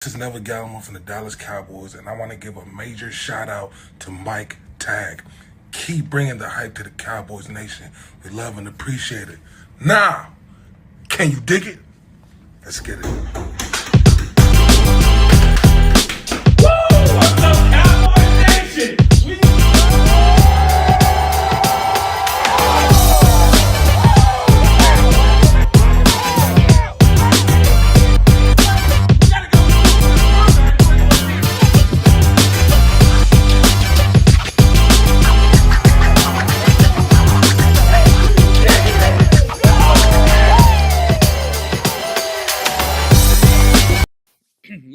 This is Never Gallimore from the Dallas Cowboys, and I want to give a major shout out to Mike Tag. Keep bringing the hype to the Cowboys Nation. We love and appreciate it. Now, can you dig it? Let's get it. What's up, Cowboys Nation?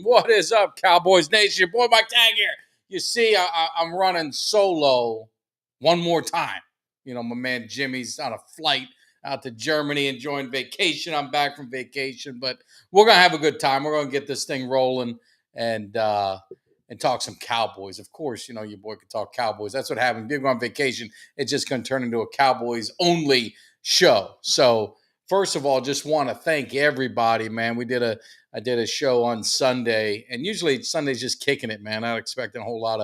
What is up, Cowboys Nation? Boy, Mike Tag here. You see, I'm running solo one more time. You know, my man Jimmy's on a flight out to Germany enjoying vacation. I'm back from vacation, but we're gonna have a good time. We're gonna get this thing rolling and talk some Cowboys. Of course, you know your boy can talk Cowboys. That's what happens. If you go on vacation, it's just gonna turn into a Cowboys only show. So first of all, just want to thank everybody, man. I did a show on Sunday, and usually Sunday's just kicking it, man. Not expecting a whole lot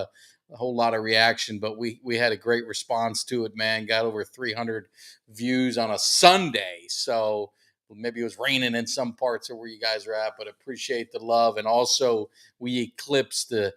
of reaction, but we had a great response to it, man. Got over 300 views on a Sunday, so maybe it was raining in some parts of where you guys are at, but appreciate the love, and also we eclipsed the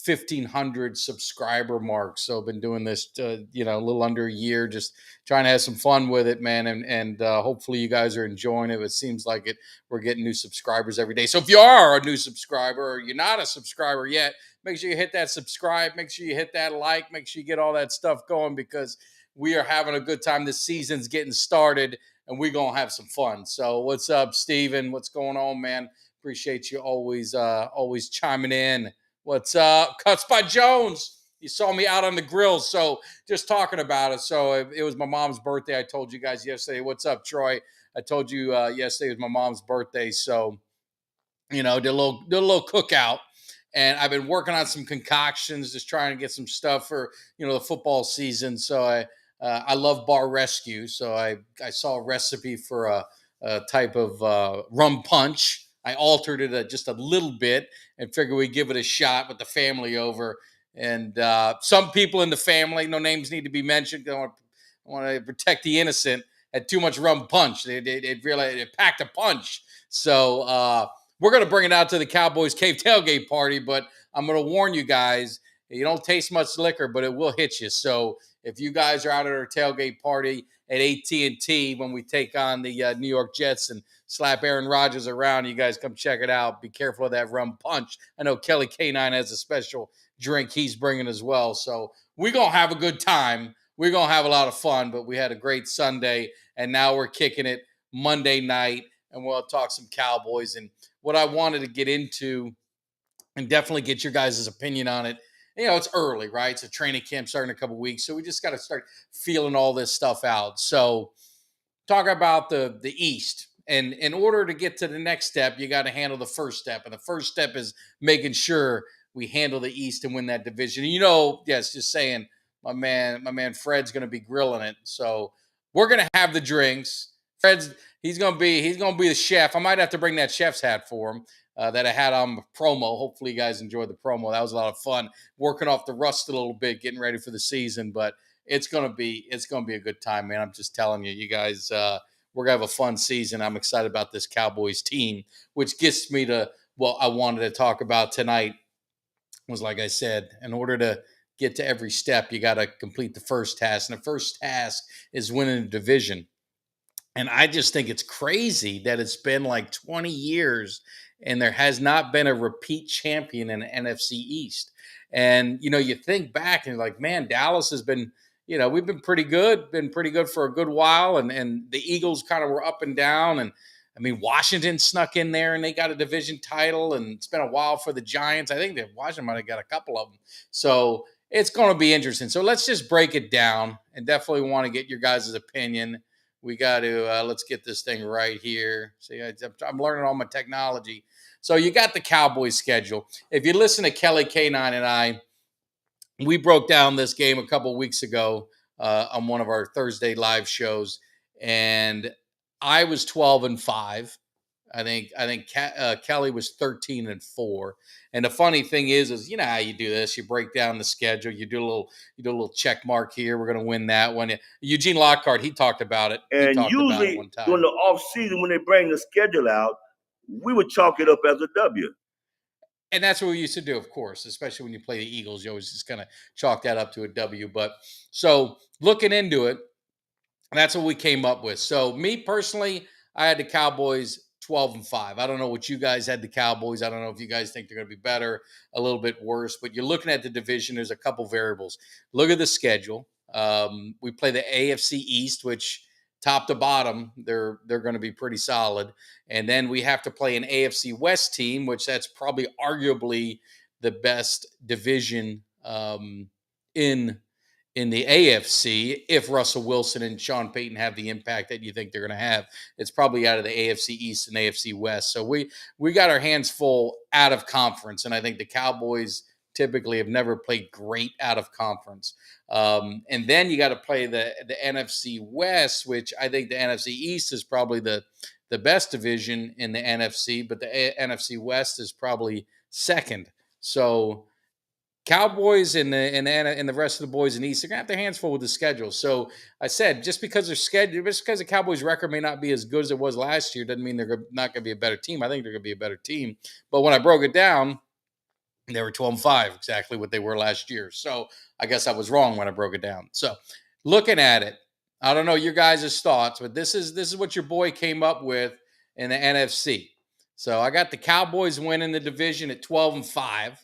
1,500 subscriber mark. So I've been doing this, a little under a year, just trying to have some fun with it, man. And hopefully you guys are enjoying it. It seems like it. We're getting new subscribers every day. So if you are a new subscriber or you're not a subscriber yet, make sure you hit that subscribe. Make sure you hit that like. Make sure you get all that stuff going because we are having a good time. This season's getting started and we're going to have some fun. So what's up, Steven? What's going on, man? Appreciate you always chiming in. What's up? Cuts by Jones. You saw me out on the grill, so just talking about it. So it was my mom's birthday. I told you guys yesterday. What's up, Troy? I told you yesterday was my mom's birthday, so did a little cookout, and I've been working on some concoctions, just trying to get some stuff for the football season. So I love bar rescue, so I saw a recipe for a type of rum punch. I altered it just a little bit and figured we'd give it a shot with the family over. And some people in the family, no names need to be mentioned. I want to protect the innocent. Had too much rum punch. It packed a punch. So we're going to bring it out to the Cowboys Cave tailgate party, but I'm going to warn you guys, you don't taste much liquor, but it will hit you. So if you guys are out at our tailgate party at AT&T when we take on the New York Jets and slap Aaron Rodgers around, you guys come check it out. Be careful of that rum punch. I know Kelly K9 has a special drink he's bringing as well. So we're going to have a good time. We're going to have a lot of fun, but we had a great Sunday, and now we're kicking it Monday night, and we'll talk some Cowboys. And what I wanted to get into and definitely get your guys' opinion on it. It's early, right? It's a training camp starting in a couple of weeks, so we just got to start feeling all this stuff out. So, talk about the East. And in order to get to the next step, you got to handle the first step. And the first step is making sure we handle the East and win that division. Yes, just saying, my man Fred's going to be grilling it. So we're going to have the drinks. Fred's he's going to be the chef. I might have to bring that chef's hat for him that I had on promo. Hopefully, you guys enjoyed the promo. That was a lot of fun, working off the rust a little bit, getting ready for the season. But it's gonna be a good time, man. I'm just telling you, you guys, we're gonna have a fun season. I'm excited about this Cowboys team, which gets me to what I wanted to talk about tonight. Was like I said, in order to get to every step, you got to complete the first task, and the first task is winning the division. And I just think it's crazy that it's been like 20 years and there has not been a repeat champion in the NFC East. And, you think back and you're like, man, Dallas has been, we've been pretty good for a good while. And the Eagles kind of were up and down. And I mean, Washington snuck in there and they got a division title. And it's been a while for the Giants. I think that Washington might have got a couple of them. So it's going to be interesting. So let's just break it down and definitely want to get your guys' opinion. We got to let's get this thing right here. See, I'm learning all my technology. So you got the Cowboys schedule. If you listen to Kelly K9 and I, we broke down this game a couple weeks ago on one of our Thursday live shows, and I was 12-5, Kelly was 13-4. And the funny thing is you know how you do this. You break down the schedule. You do a little check mark here. We're going to win that one. Eugene Lockhart, he talked about it. He And talked about it usually one time. during the off season, when they bring the schedule out, we would chalk it up as a W. And that's what we used to do, of course, especially when you play the Eagles. You always just kind of chalk that up to a W. But so looking into it, that's what we came up with. So me personally, I had the Cowboys 12-5. I don't know what you guys had the Cowboys. I don't know if you guys think they're going to be better, a little bit worse, but you're looking at the division. There's a couple variables. Look at the schedule. We play the AFC East, which top to bottom, they're going to be pretty solid. And then we have to play an AFC West team, which that's probably arguably the best division in the AFC, if Russell Wilson and Sean Payton have the impact that you think they're going to have. It's probably out of the AFC East and AFC West. So we got our hands full out of conference, and I think the Cowboys typically have never played great out of conference. And then you got to play the NFC West, which I think the NFC East is probably the best division in the NFC, but the NFC West is probably second. So Cowboys and the rest of the boys in the East are gonna have their hands full with the schedule. So I said, just because the Cowboys' record may not be as good as it was last year, doesn't mean they're not going to be a better team. I think they're going to be a better team. But when I broke it down, they were 12-5, exactly what they were last year. So I guess I was wrong when I broke it down. So looking at it, I don't know your guys' thoughts, but this is what your boy came up with in the NFC. So I got the Cowboys winning the division at 12-5.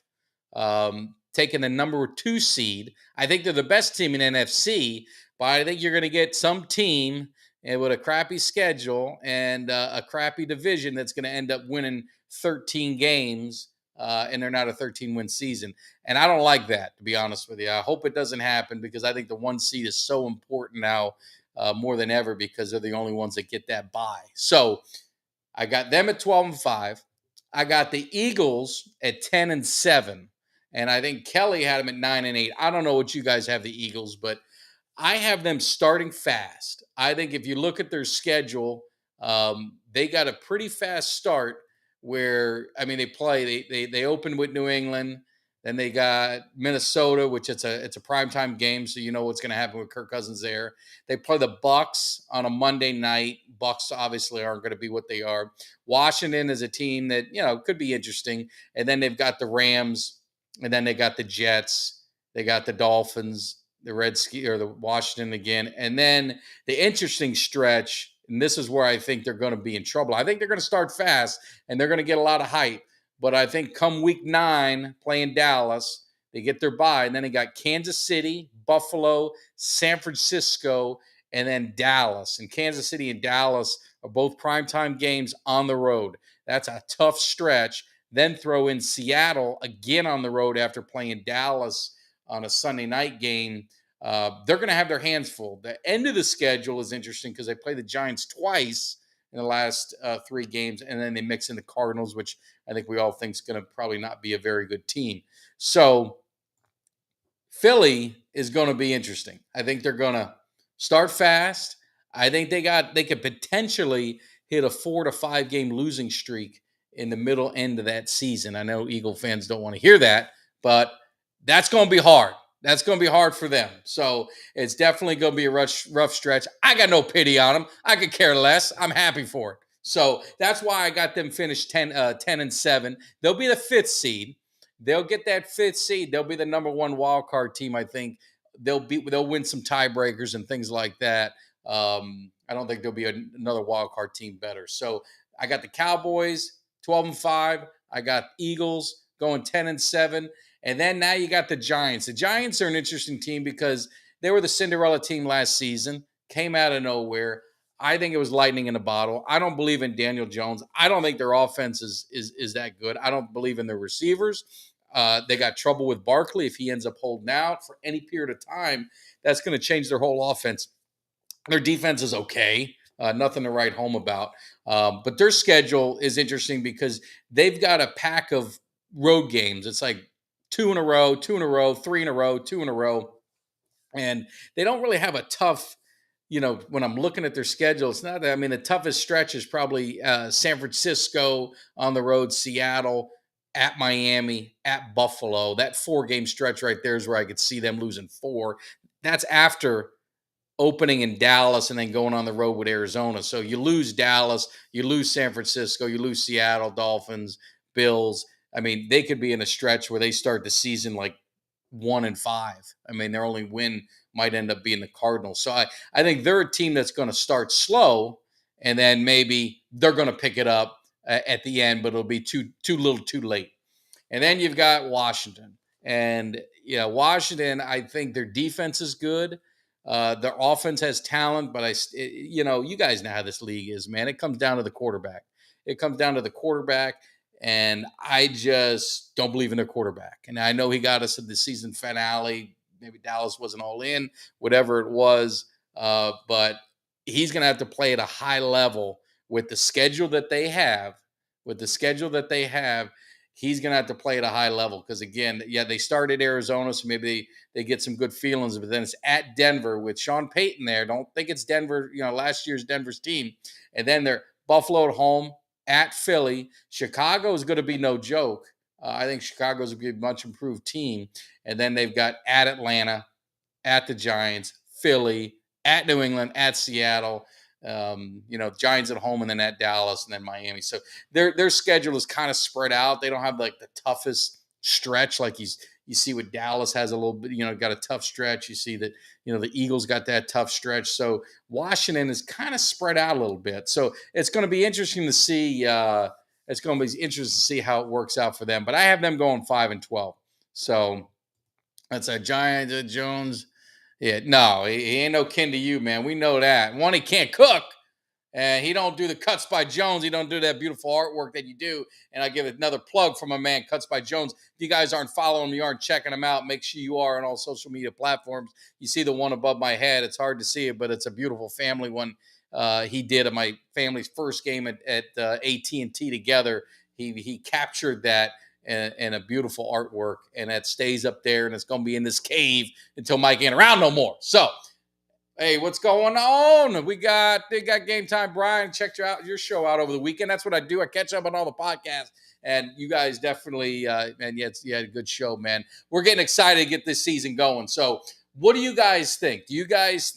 Taking the number 2 seed. I think they're the best team in NFC, but I think you're going to get some team with a crappy schedule and a crappy division that's going to end up winning 13 games, and they're not a 13-win season. And I don't like that, to be honest with you. I hope it doesn't happen because I think the 1 seed is so important now more than ever because they're the only ones that get that bye. So I got them at 12-5. I got the Eagles at 10-7. And I think Kelly had them at 9-8. I don't know what you guys have the Eagles, but I have them starting fast. I think if you look at their schedule, they got a pretty fast start where, I mean, they opened with New England. Then they got Minnesota, which it's a primetime game, so you know what's going to happen with Kirk Cousins there. They play the Bucks on a Monday night. Bucks obviously aren't going to be what they are. Washington is a team that, you know, could be interesting. And then they've got the Rams. And then they got the Jets, they got the Dolphins, the Washington again. And then the interesting stretch, and this is where I think they're going to be in trouble. I think they're going to start fast and they're going to get a lot of hype. But I think come week 9, playing Dallas, they get their bye. And then they got Kansas City, Buffalo, San Francisco, and then Dallas. And Kansas City and Dallas are both primetime games on the road. That's a tough stretch. Then throw in Seattle again on the road after playing Dallas on a Sunday night game. They're going to have their hands full. The end of the schedule is interesting because they play the Giants twice in the last 3 games, and then they mix in the Cardinals, which I think we all think is going to probably not be a very good team. So Philly is going to be interesting. I think they're going to start fast. I think they could potentially hit a 4 to 5 game losing streak in the middle end of that season. I know Eagle fans don't want to hear that, but that's going to be hard. That's going to be hard for them. So it's definitely going to be a rough stretch. I got no pity on them. I could care less. I'm happy for it. So that's why I got them finished 10-7. They'll be the 5th seed. They'll get that 5th seed. They'll be the number 1 wild card team. I think they'll win some tiebreakers and things like that. I don't think there'll be another wild card team better. So I got the Cowboys 12-5. I got Eagles going 10-7. And then now you got the Giants. The Giants are an interesting team because they were the Cinderella team last season, came out of nowhere. I think it was lightning in a bottle. I don't believe in Daniel Jones. I don't think their offense is that good. I don't believe in their receivers. They got trouble with Barkley. If he ends up holding out for any period of time, that's going to change their whole offense. Their defense is okay. Nothing to write home about. But their schedule is interesting because they've got a pack of road games. It's like 2 in a row, 2 in a row, 3 in a row, 2 in a row. And they don't really have a tough, when I'm looking at their schedule, it's not that. I mean, the toughest stretch is probably San Francisco on the road, Seattle, at Miami, at Buffalo. That 4-game stretch right there is where I could see them losing 4. That's after opening in Dallas and then going on the road with Arizona. So you lose Dallas, you lose San Francisco, you lose Seattle, Dolphins, Bills. I mean, they could be in a stretch where they start the season like 1-5. I mean, their only win might end up being the Cardinals. So I think they're a team that's going to start slow, and then maybe they're going to pick it up at the end, but it'll be too little too late. And then you've got Washington. And, Washington, I think their defense is good. Their offense has talent, but you guys know how this league is, man. It comes down to the quarterback. It comes down to the quarterback, and I just don't believe in their quarterback. And I know he got us at the season finale. Maybe Dallas wasn't all in, whatever it was. But he's going to have to play at a high level with the schedule that they have. He's going to have to play at a high level because, again, they started Arizona, so maybe they get some good feelings, but then it's at Denver with Sean Payton there. Don't think it's Denver, last year's Denver's team. And then they're Buffalo at home, at Philly. Chicago is going to be no joke. I think Chicago's going to be a much improved team. And then they've got at Atlanta, at the Giants, Philly, at New England, at Seattle. Giants at home and then at Dallas and then Miami. So their schedule is kind of spread out. They don't have like the toughest stretch like you see what Dallas has a little bit, got a tough stretch. You see that, the Eagles got that tough stretch. So Washington is kind of spread out a little bit. So it's going to be interesting to see. How it works out for them. But I have them going 5-12. So that's a Giants, Jones. Yeah, no, he ain't no kin to you, man. We know that. One, he can't cook, and he don't do the Cuts by Jones. He don't do that beautiful artwork that you do. And I give another plug for my man, Cuts by Jones. If you guys aren't following him, you aren't checking him out, make sure you are on all social media platforms. You see the one above my head. It's hard to see it, but it's a beautiful family one he did at my family's first game at AT&T together. He captured that and a beautiful artwork, and that stays up there, and it's going to be in this cave until Mike ain't around no more. So, hey, what's going on? They got Game Time. Brian, checked your show out over the weekend. That's what I do. I catch up on all the podcasts, and you guys definitely, and you had a good show, man. We're getting excited to get this season going. So, what do you guys think? Do you guys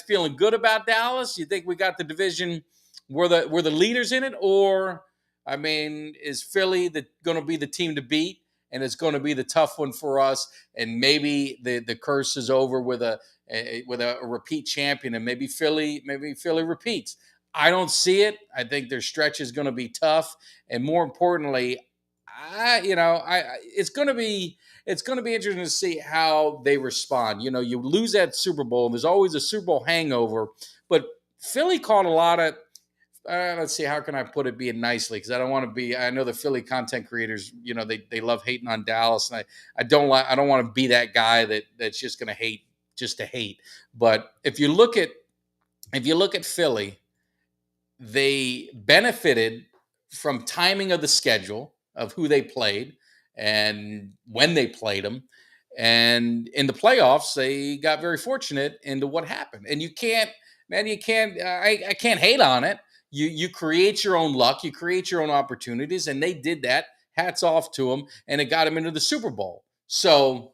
feeling good about Dallas? You think we got the division? We're the leaders in it, or I mean, is Philly going to be the team to beat, and it's going to be the tough one for us? And maybe the curse is over with a repeat champion, and maybe Philly repeats. I don't see it. I think their stretch is going to be tough, and more importantly, it's going to be interesting to see how they respond. You lose that Super Bowl, and there's always a Super Bowl hangover, but Philly caught a lot of. Let's see, how can I put it being nicely? Because I don't want to be. I know the Philly content creators, they love hating on Dallas, and I don't want to be that guy that's just going to hate just to hate. But if you look at Philly, they benefited from timing of the schedule of who they played and when they played them. And in the playoffs, they got very fortunate into what happened. And I can't hate on it. You create your own luck, you create your own opportunities, and they did that. Hats off to them, and it got them into the Super Bowl. So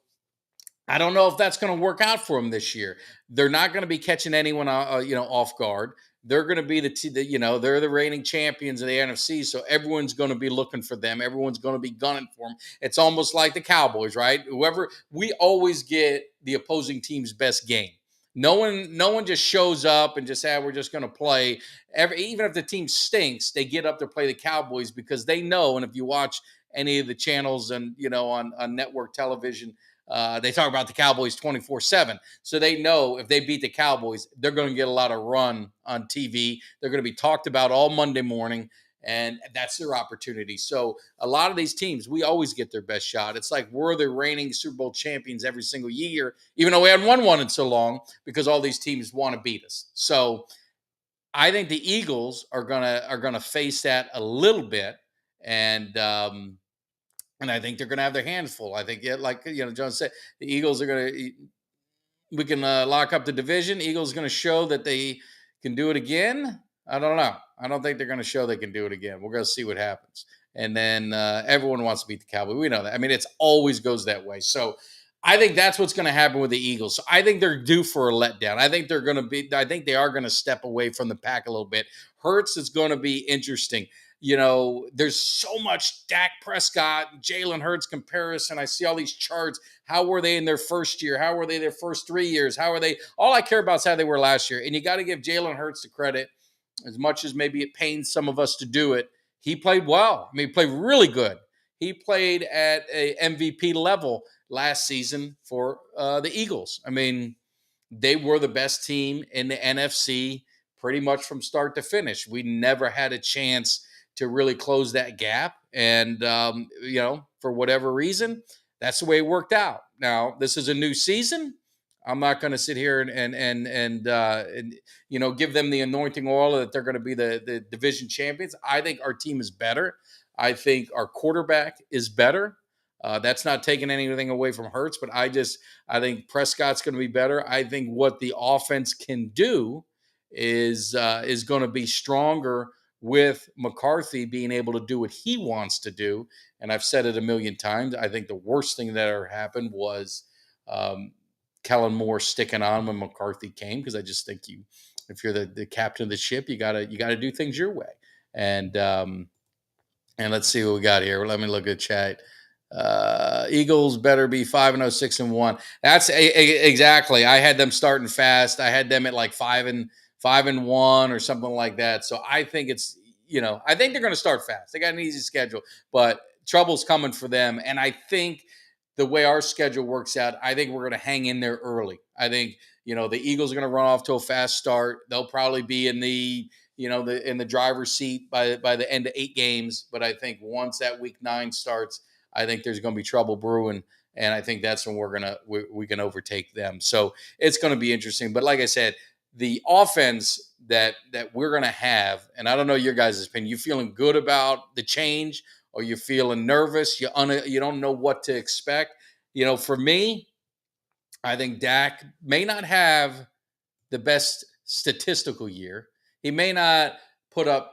I don't know if that's going to work out for them this year. They're not going to be catching anyone, off guard. They're going to be they're the reigning champions of the NFC, so everyone's going to be looking for them. Everyone's going to be gunning for them. It's almost like the Cowboys, right? We always get the opposing team's best game. No one just shows up and just say, we're just going to play. Even if the team stinks, they get up to play the Cowboys because they know. And if you watch any of the channels and on network television, they talk about the Cowboys 24/7. So they know if they beat the Cowboys, they're going to get a lot of run on TV. They're going to be talked about all Monday morning, and that's their opportunity. So a lot of these teams, we always get their best shot. It's like we're the reigning Super Bowl champions every single year, even though we hadn't won one in so long, because all these teams want to beat us. So I think the Eagles are gonna face that a little bit, and I think they're going to have their hands full. I think, like John said, the Eagles are going to. we can lock up the division. Eagles going to show that they can do it again. I don't know. I don't think they're going to show they can do it again. We're going to see what happens. And then everyone wants to beat the Cowboys. We know that. I mean, it's always goes that way. So I think that's what's going to happen with the Eagles. So I think they're due for a letdown. I think they are going to step away from the pack a little bit. Hurts is going to be interesting. There's so much Dak Prescott, Jalen Hurts comparison. I see all these charts. How were they in their first year? How were they their first 3 years? How are they? All I care about is how they were last year. And you got to give Jalen Hurts the credit, as much as maybe it pains some of us to do it. He played well. I mean, he played really good. He played at a MVP level last season for the Eagles. I mean, they were the best team in the NFC pretty much from start to finish. We never had a chance to really close that gap. And, for whatever reason, that's the way it worked out. Now, this is a new season. I'm not going to sit here and give them the anointing oil that they're going to be the division champions. I think our team is better. I think our quarterback is better. That's not taking anything away from Hurts, but I think Prescott's going to be better. I think what the offense can do is going to be stronger with McCarthy being able to do what he wants to do. And I've said it a million times. I think the worst thing that ever happened was Kellen Moore sticking on when McCarthy came, because I just think if you're the captain of the ship, you gotta do things your way. And let's see what we got here. Let me look at chat. Eagles better be 5-0, 6-1. That's exactly. I had them starting fast. I had them at like 5-1 or something like that. So I think it's, I think they're going to start fast. They got an easy schedule, but trouble's coming for them. And I think the way our schedule works out, I think we're going to hang in there early. I think, the Eagles are going to run off to a fast start. They'll probably be in the driver's seat by the end of 8 games. But I think once that week 9 starts, I think there's going to be trouble brewing. And I think that's when we can overtake them. So it's going to be interesting. But like I said, the offense that we're going to have, and I don't know your guys' opinion, you feeling good about the change, or you feeling nervous? You don't know what to expect. For me, I think Dak may not have the best statistical year. He may not put up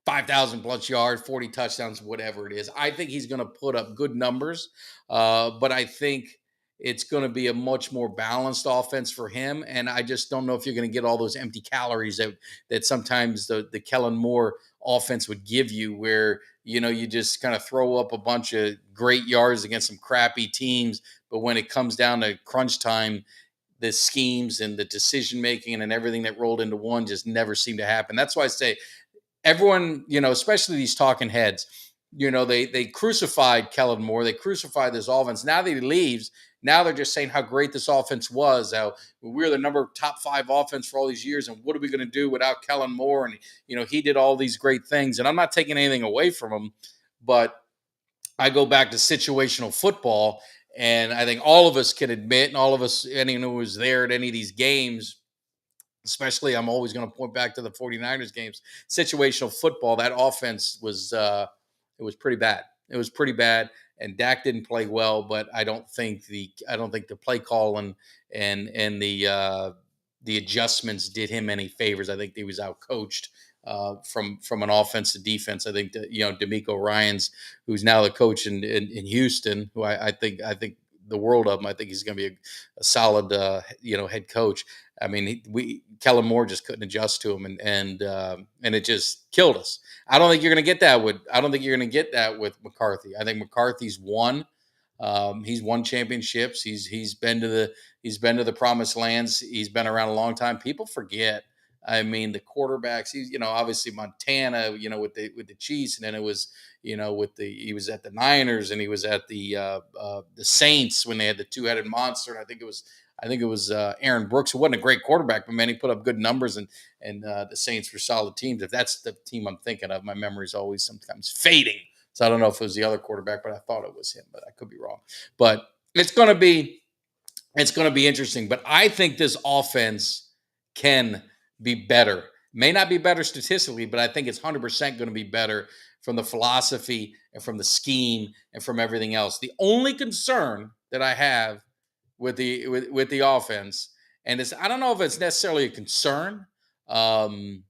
5,000 plus yards, 40 touchdowns, whatever it is. I think he's going to put up good numbers, but I think it's going to be a much more balanced offense for him. And I just don't know if you're going to get all those empty calories that sometimes the Kellen Moore offense would give you, where, you just kind of throw up a bunch of great yards against some crappy teams. But when it comes down to crunch time, the schemes and the decision making and everything that rolled into one just never seemed to happen. That's why I say everyone, especially these talking heads, they crucified Kellen Moore. They crucified this offense. Now that he leaves, now they're just saying how great this offense was. How we're the top 5 offense for all these years. And what are we going to do without Kellen Moore? And, he did all these great things. And I'm not taking anything away from him, but I go back to situational football. And I think all of us can admit, and all of us, anyone who was there at any of these games, especially I'm always going to point back to the 49ers games, situational football, that offense was it was pretty bad. It was pretty bad, and Dak didn't play well, but I don't think the play call and the adjustments did him any favors. I think he was out coached from an offense to defense. I think that, D'Amico Ryans, who's now the coach in Houston, who I think the world of him. I think he's going to be a solid head coach. I mean, Kellen Moore just couldn't adjust to him, and it just killed us. I don't think you're going to get that with McCarthy. I think McCarthy's won. He's won championships. He's been to the promised lands. He's been around a long time. People forget. I mean, the quarterbacks. He's obviously Montana. with the Chiefs, and then it was he was at the Niners, and he was at the Saints when they had the 2-headed monster. And I think it was Aaron Brooks, who wasn't a great quarterback, but man, he put up good numbers, and the Saints were solid teams. If that's the team I'm thinking of, my memory is always sometimes fading. So I don't know if it was the other quarterback, but I thought it was him, but I could be wrong. But it's going to be interesting. But I think this offense can be better. May not be better statistically, but I think it's 100% going to be better from the philosophy and from the scheme and from everything else. The only concern that I have with the offense And I don't know if it's necessarily a concern. Um,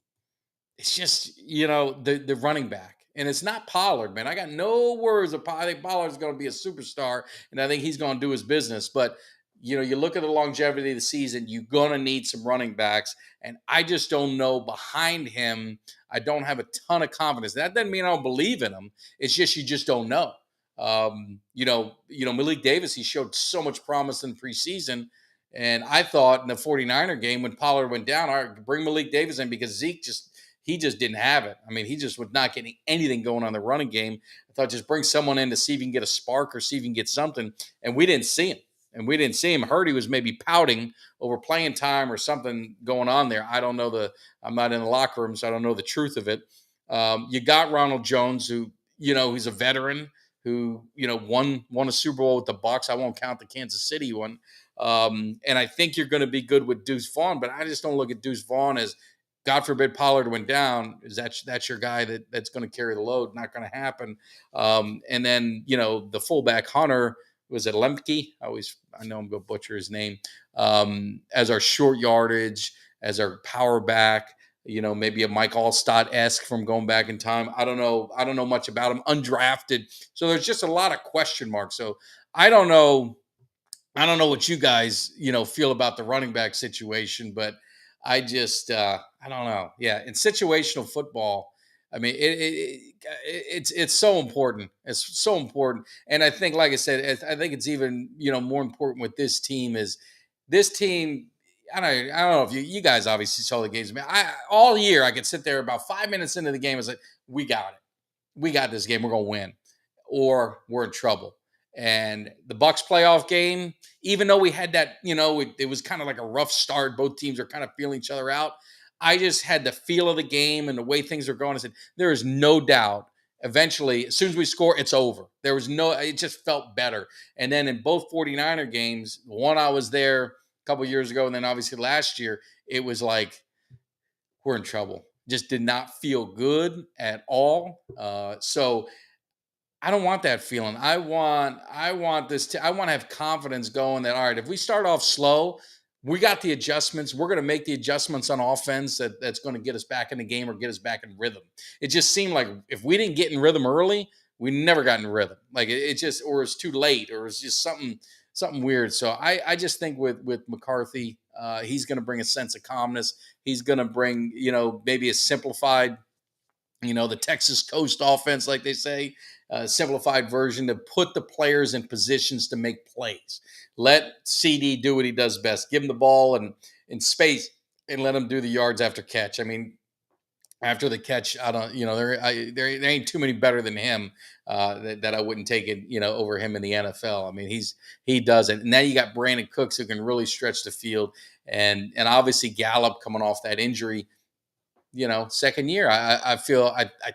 it's just, the running back. And it's not Pollard, man. I got no worries of Pollard. I think Pollard's going to be a superstar, and I think he's going to do his business. But, you look at the longevity of the season, you're going to need some running backs. And I just don't know behind him. I don't have a ton of confidence. That doesn't mean I don't believe in him. It's just you just don't know. Malik Davis, he showed so much promise in preseason. And I thought in the 49er game when Pollard went down, all right, bring Malik Davis in because Zeke he just didn't have it. I mean, he just was not getting anything going on the running game. I thought just bring someone in to see if you can get a spark or see if you can get something. And we didn't see him. And we didn't see him. Heard he was maybe pouting over playing time or something going on there. I don't know I'm not in the locker room, so I don't know the truth of it. You got Ronald Jones, who, he's a veteran who, won a Super Bowl with the Bucs. I won't count the Kansas City one. And I think you're going to be good with Deuce Vaughn, but I just don't look at Deuce Vaughn as, God forbid Pollard went down, that's your guy that's going to carry the load. Not going to happen. And then, the fullback Hunter, was it Lemke? I know I'm going to butcher his name. As our short yardage, as our power back, maybe a Mike Allstott-esque from going back in time. I don't know much about him. Undrafted. So there's just a lot of question marks. So I don't know what you guys, feel about the running back situation, but I just, I don't know. Yeah. In situational football, I mean, it's so important. It's so important. And I think, like I said, I think it's even, more important with this team is this team. I don't know if you guys obviously saw the games. All year I could sit there about 5 minutes into the game and say, we got it. We got this game. We're going to win, or we're in trouble. And the Bucs playoff game, even though we had that, it was kind of like a rough start. Both teams are kind of feeling each other out. I just had the feel of the game and the way things are going. I said, there is no doubt. Eventually, as soon as we score, it's over. It just felt better. And then in both 49er games, the one I was there a couple years ago, and then obviously last year, it was like, we're in trouble. Just did not feel good at all. So I don't want that feeling. I want I want to have confidence going that, all right, if we start off slow, we got the adjustments. We're going to make the adjustments on offense that's going to get us back in the game or get us back in rhythm. It just seemed like if we didn't get in rhythm early, we never got in rhythm. Like it just, or it's too late, or it's just something weird. So I just think with McCarthy, he's going to bring a sense of calmness. He's going to bring, maybe a simplified, the Texas Coast offense, like they say, simplified version to put the players in positions to make plays. Let CD do what he does best. Give him the ball and in space and let him do the yards after catch. I mean, after the catch, I don't, there ain't too many better than him that I wouldn't take it, over him in the NFL. I mean, he does it. And now you got Brandon Cooks who can really stretch the field, and obviously Gallup coming off that injury. Second year, I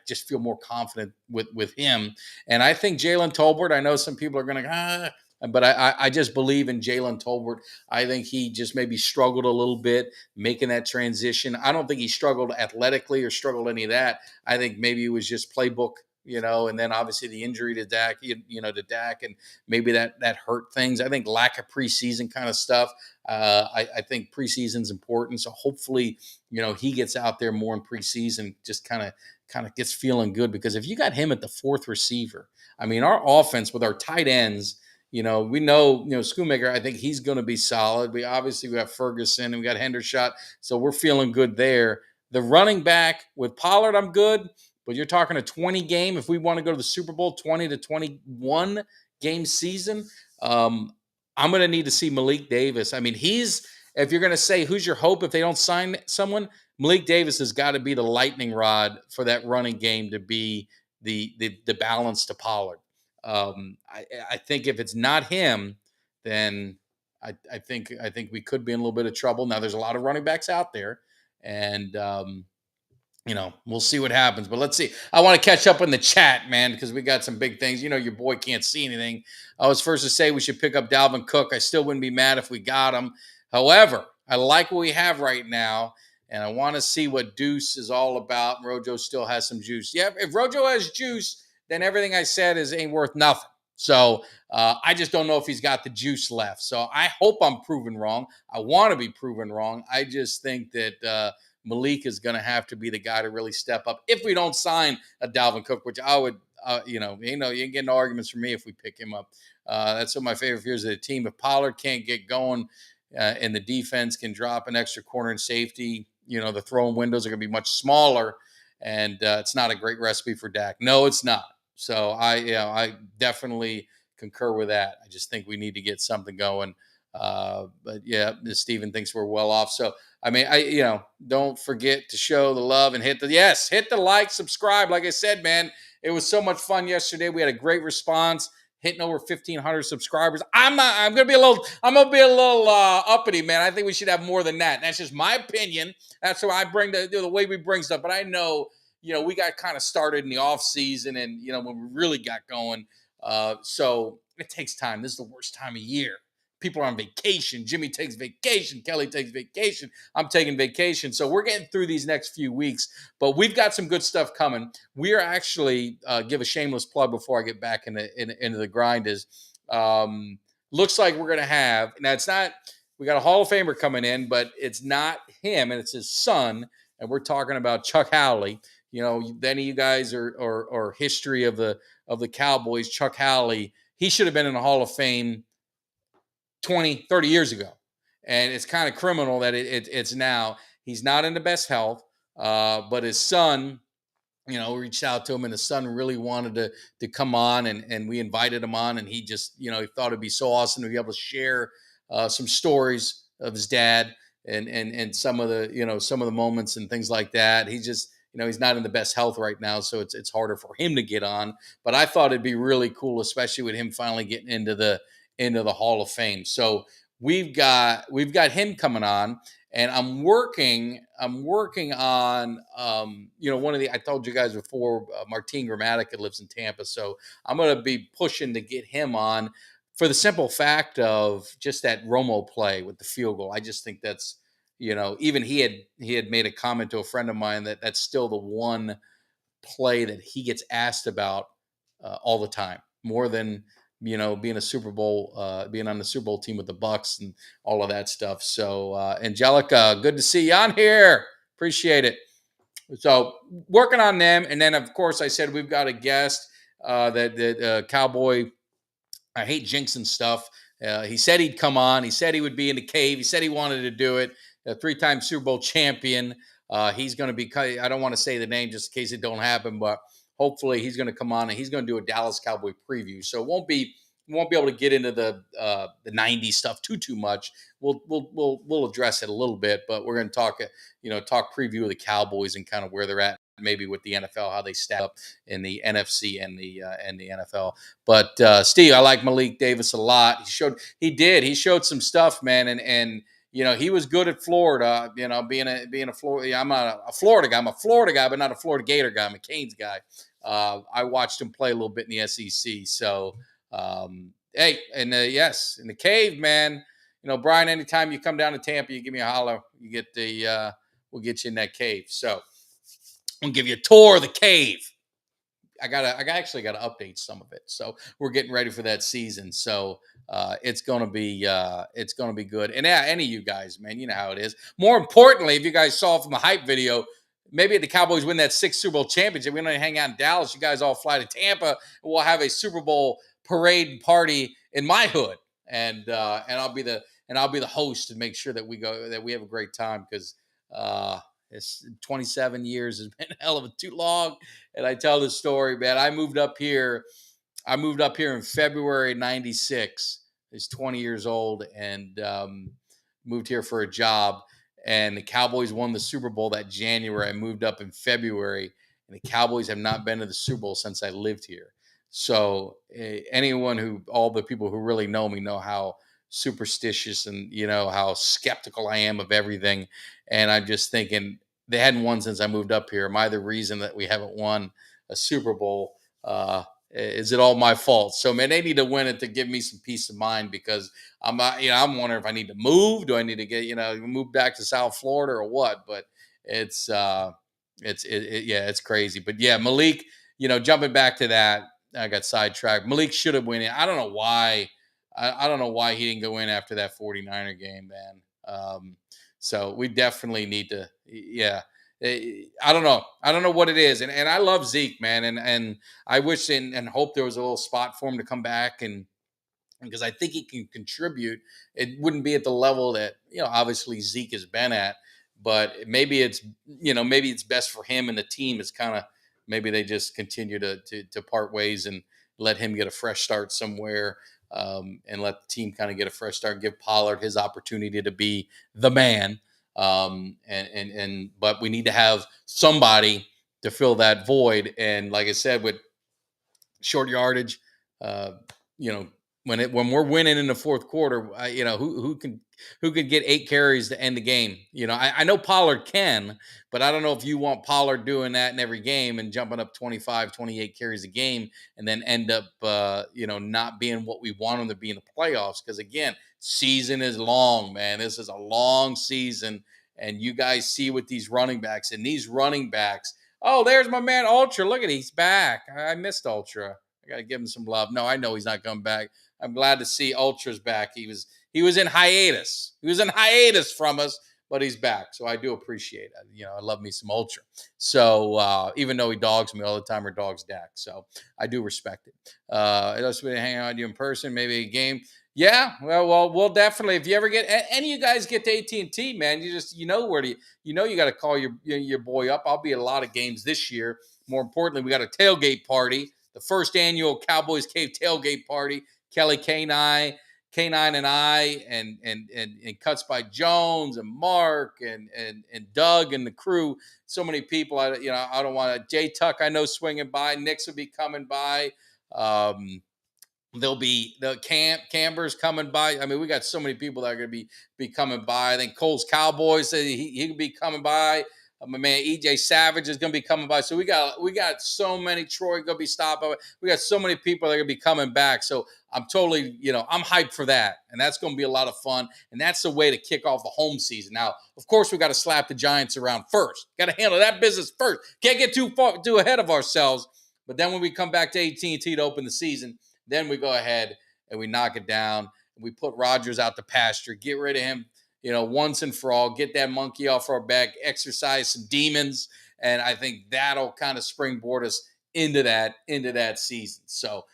just feel more confident with him. And I think Jalen Tolbert, I know some people are going to, but I just believe in Jalen Tolbert. I think he just maybe struggled a little bit making that transition. I don't think he struggled athletically or struggled any of that. I think maybe it was just playbook, and then obviously the injury to Dak, to Dak, and maybe that hurt things. I think lack of preseason kind of stuff. I think preseason's important. So hopefully, he gets out there more in preseason, just kind of gets feeling good, because if you got him at the fourth receiver, I mean, our offense with our tight ends, we know, Schoonmaker, I think he's going to be solid. We got Ferguson and we got Hendershot. So we're feeling good there. The running back with Pollard, I'm good, but you're talking a 20 game. If we want to go to the Super Bowl, 20 to 21 game season, I'm going to need to see Malik Davis. I mean, if you're going to say who's your hope if they don't sign someone, Malik Davis has got to be the lightning rod for that running game to be the balance to Pollard. I think if it's not him, then I think we could be in a little bit of trouble. Now, there's a lot of running backs out there, and we'll see what happens. But let's see. I want to catch up in the chat, man, because we got some big things. Your boy can't see anything. I was first to say we should pick up Dalvin Cook. I still wouldn't be mad if we got him. However, I like what we have right now, and I want to see what Deuce is all about. Rojo still has some juice. Yeah, if Rojo has juice, then everything I said ain't worth nothing. So I just don't know if he's got the juice left. So I hope I'm proven wrong. I want to be proven wrong. I just think that Malik is going to have to be the guy to really step up if we don't sign a Dalvin Cook, which I would, you ain't getting arguments from me if we pick him up. That's one of my favorite fears of the team. If Pollard can't get going and the defense can drop an extra corner and safety, the throwing windows are going to be much smaller, and it's not a great recipe for Dak. No, it's not. So I definitely concur with that. I just think we need to get something going. But yeah, Steven thinks we're well off. So I mean, don't forget to show the love and hit the like, subscribe. Like I said, man, it was so much fun yesterday. We had a great response, hitting over 1,500 subscribers. I'm gonna be a little uppity, man. I think we should have more than that. That's just my opinion. That's why I bring the way we bring stuff. But I know, we got kind of started in the off season, and when we really got going. So it takes time. This is the worst time of year. People are on vacation. Jimmy takes vacation. Kelly takes vacation. I'm taking vacation. So we're getting through these next few weeks, but we've got some good stuff coming. We are actually, give a shameless plug before I get back into the grind, is looks like we're going to have, now it's not, we got a Hall of Famer coming in, but it's not him and it's his son. And we're talking about Chuck Howley. Any of you guys or history of the Cowboys, Chuck Howley, he should have been in the Hall of Fame 20, 30 years ago. And it's kind of criminal that it's now. He's not in the best health, but his son, reached out to him, and his son really wanted to come on, and we invited him on, and he just, he thought it'd be so awesome to be able to share some stories of his dad and some of the moments and things like that. He just, he's not in the best health right now, so it's harder for him to get on. But I thought it'd be really cool, especially with him finally getting into the Hall of Fame. So we've got him coming on, and I'm working on one of the, I told you guys before, Martin Gramatica lives in Tampa, so I'm going to be pushing to get him on for the simple fact of just that Romo play with the field goal. I just think that's, even he had made a comment to a friend of mine that that's still the one play that he gets asked about all the time, more than being a Super Bowl, being on the Super Bowl team with the Bucs and all of that stuff. So Angelica, good to see you on here. Appreciate it. So working on them, and then of course I said we've got a guest that Cowboy. I hate jinxing stuff. He said he'd come on. He said he would be in the cave. He said he wanted to do it. A 3-time Super Bowl champion. He's going to be, I don't want to say the name just in case it don't happen, but hopefully he's going to come on and he's going to do a Dallas Cowboy preview. So it won't be able to get into the 90s stuff too much. We'll address it a little bit, but we're going to talk preview of the Cowboys and kind of where they're at, maybe with the NFL, how they stack up in the NFC and the NFL. But Steve, I like Malik Davis a lot. He showed some stuff, man, and he was good at Florida. Being a Florida, I'm not a Florida guy. I'm a Florida guy, but not a Florida Gator guy. I'm a Canes guy. I watched him play a little bit in the SEC. So hey, and yes, in the cave, man. Brian, anytime you come down to Tampa, you give me a holler. You get we'll get you in that cave. So I'll give you a tour of the cave. I actually got to update some of it. So we're getting ready for that season. So it's gonna be good. And any of you guys, man, you know how it is. More importantly, if you guys saw from the hype video, maybe the Cowboys win that 6th Super Bowl championship, we're gonna hang out in Dallas. You guys all fly to Tampa, and we'll have a Super Bowl parade party in my hood, and I'll be the host and make sure that we have a great time, because it's 27 years has been a hell of a too long. And I tell this story, man. I moved up here in February '96. I was 20 years old, and moved here for a job. And the Cowboys won the Super Bowl that January. I moved up in February, and the Cowboys have not been to the Super Bowl since I lived here. So all the people who really know me know how superstitious and how skeptical I am of everything. And I'm just thinking, they hadn't won since I moved up here. Am I the reason that we haven't won a Super Bowl? Is it all my fault? So, man, they need to win it to give me some peace of mind, because I'm wondering if I need to move. Do I need to get, move back to South Florida or what? But it's crazy. But yeah, Malik, jumping back to that, got sidetracked. Malik should have went in. I don't know why. I don't know why he didn't go in after that 49er game, man. So we definitely need to, yeah. I don't know. I don't know what it is. And I love Zeke, man. And I wish and hope there was a little spot for him to come back, and because I think he can contribute. It wouldn't be at the level that, obviously Zeke has been at, but maybe maybe it's best for him and the team. It's kind of, maybe they just continue to part ways and let him get a fresh start somewhere, and let the team kind of get a fresh start, give Pollard his opportunity to be the man. But we need to have somebody to fill that void. And like I said, with short yardage, uh, you know, when we're winning in the fourth quarter, who can get 8 carries to end the game. I know Pollard can, but I don't know if you want Pollard doing that in every game and jumping up 25, 28 carries a game, and then end up not being what we want him to be in the playoffs. Because again, season is long, man. This is a long season, and you guys see with these running backs, oh, there's my man Ultra. Look at, he's back. I missed Ultra. I got to give him some love. No, I know he's not coming back. I'm glad to see Ultra's back. He was in hiatus. He was in hiatus from us, but he's back. So I do appreciate it. I love me some Ultra. So even though he dogs me all the time, or dogs Dak. So I do respect it. It also been hanging out with you in person, maybe a game. Yeah, well, we'll definitely. If you ever get any of you guys get to AT&T, man, you got to call your boy up. I'll be at a lot of games this year. More importantly, we got a tailgate party, the first annual Cowboys Cave tailgate party. Kelly K9 and I, and Cuts by Jones and Mark and Doug and the crew. So many people. I don't want to. Jay Tuck, I know, swinging by. Knicks will be coming by. There'll be the Camber's coming by. I mean, we got so many people that are going to be coming by. I think Cole's Cowboys said he could be coming by. My man EJ Savage is going to be coming by. So we got so many. Troy going to be stopping. We got so many people that are going to be coming back. So I'm totally, I'm hyped for that, and that's going to be a lot of fun. And that's the way to kick off the home season. Now, of course, we got to slap the Giants around first. Got to handle that business first. Can't get too ahead of ourselves. But then when we come back to AT&T to open the season, then we go ahead and we knock it down. We put Rodgers out to pasture, get rid of him, once and for all, get that monkey off our back, exercise some demons. And I think that'll kind of springboard us into that season. So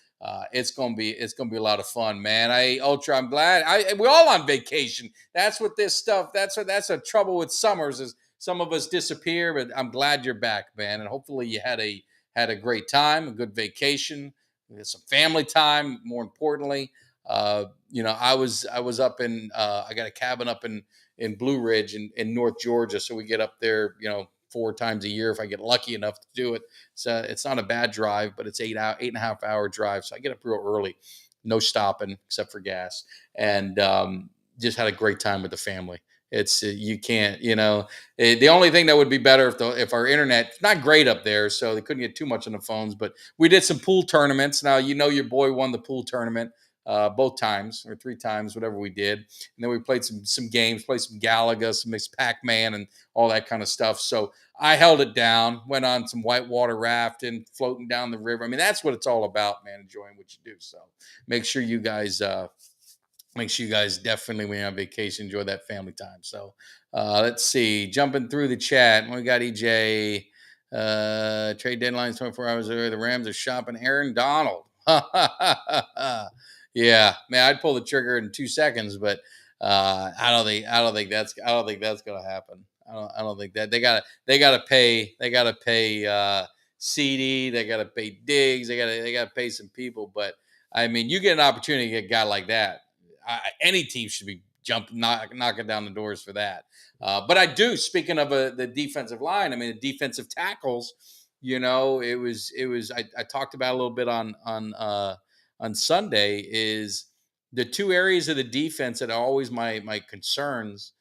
it's gonna be a lot of fun, man. Ultra, I'm glad we're all on vacation. That's what this stuff. That's a trouble with summers, is some of us disappear. But I'm glad you're back, man. And hopefully you had a great time, a good vacation. We had some family time. More importantly, I was up in. I got a cabin up in Blue Ridge in North Georgia, so we get up there, 4 times a year if I get lucky enough to do it. So it's not a bad drive, but it's 8.5 hour drive. So I get up real early, no stopping except for gas, and just had a great time with the family. It's you can't, the only thing that would be better if our internet not great up there, so they couldn't get too much on the phones. But we did some pool tournaments. Now your boy won the pool tournament both times or 3 times, whatever we did, and then we played some games, played some Galaga, some mixed Pac-Man, and all that kind of stuff. So I held it down, went on some whitewater rafting, floating down the river. I mean, that's what it's all about, man. Enjoying what you do. So make sure you guys definitely, when you're on vacation, enjoy that family time. So let's see. Jumping through the chat. We got EJ. Trade deadlines 24 hours earlier. The Rams are shopping Aaron Donald. Yeah, man, I'd pull the trigger in 2 seconds, but I don't think that's gonna happen. I don't think that they gotta pay CD. They gotta pay Diggs. They gotta pay some people. But I mean, you get an opportunity to get a guy like that. Any team should be knocking down the doors for that. But I do. Speaking of the defensive line, I mean, the defensive tackles. It was. I talked about a little bit on Sunday. Is the 2 areas of the defense that are always my concerns.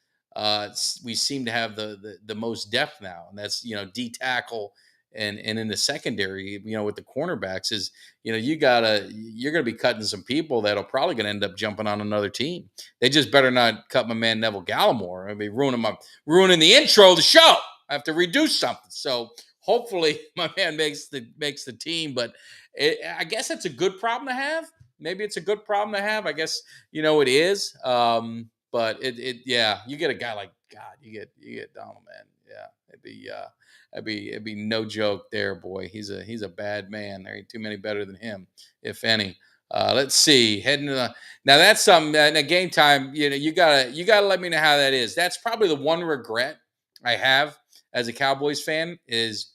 We seem to have the most depth now, and that's D tackle and in the secondary, with the cornerbacks is, you're going to be cutting some people that'll probably going to end up jumping on another team. They just better not cut my man Neville Gallimore. I mean, ruining the intro of the show. I have to redo something. So hopefully my man makes the team. But I guess it's a good problem to have. Maybe it's a good problem to have. I guess it is. But yeah, you get a guy like God. You get Donald, man. Yeah, it'd be no joke there, boy. He's a bad man. There ain't too many better than him, if any. Let's see. Heading to now that's something in a game time. You gotta let me know how that is. That's probably the one regret I have as a Cowboys fan is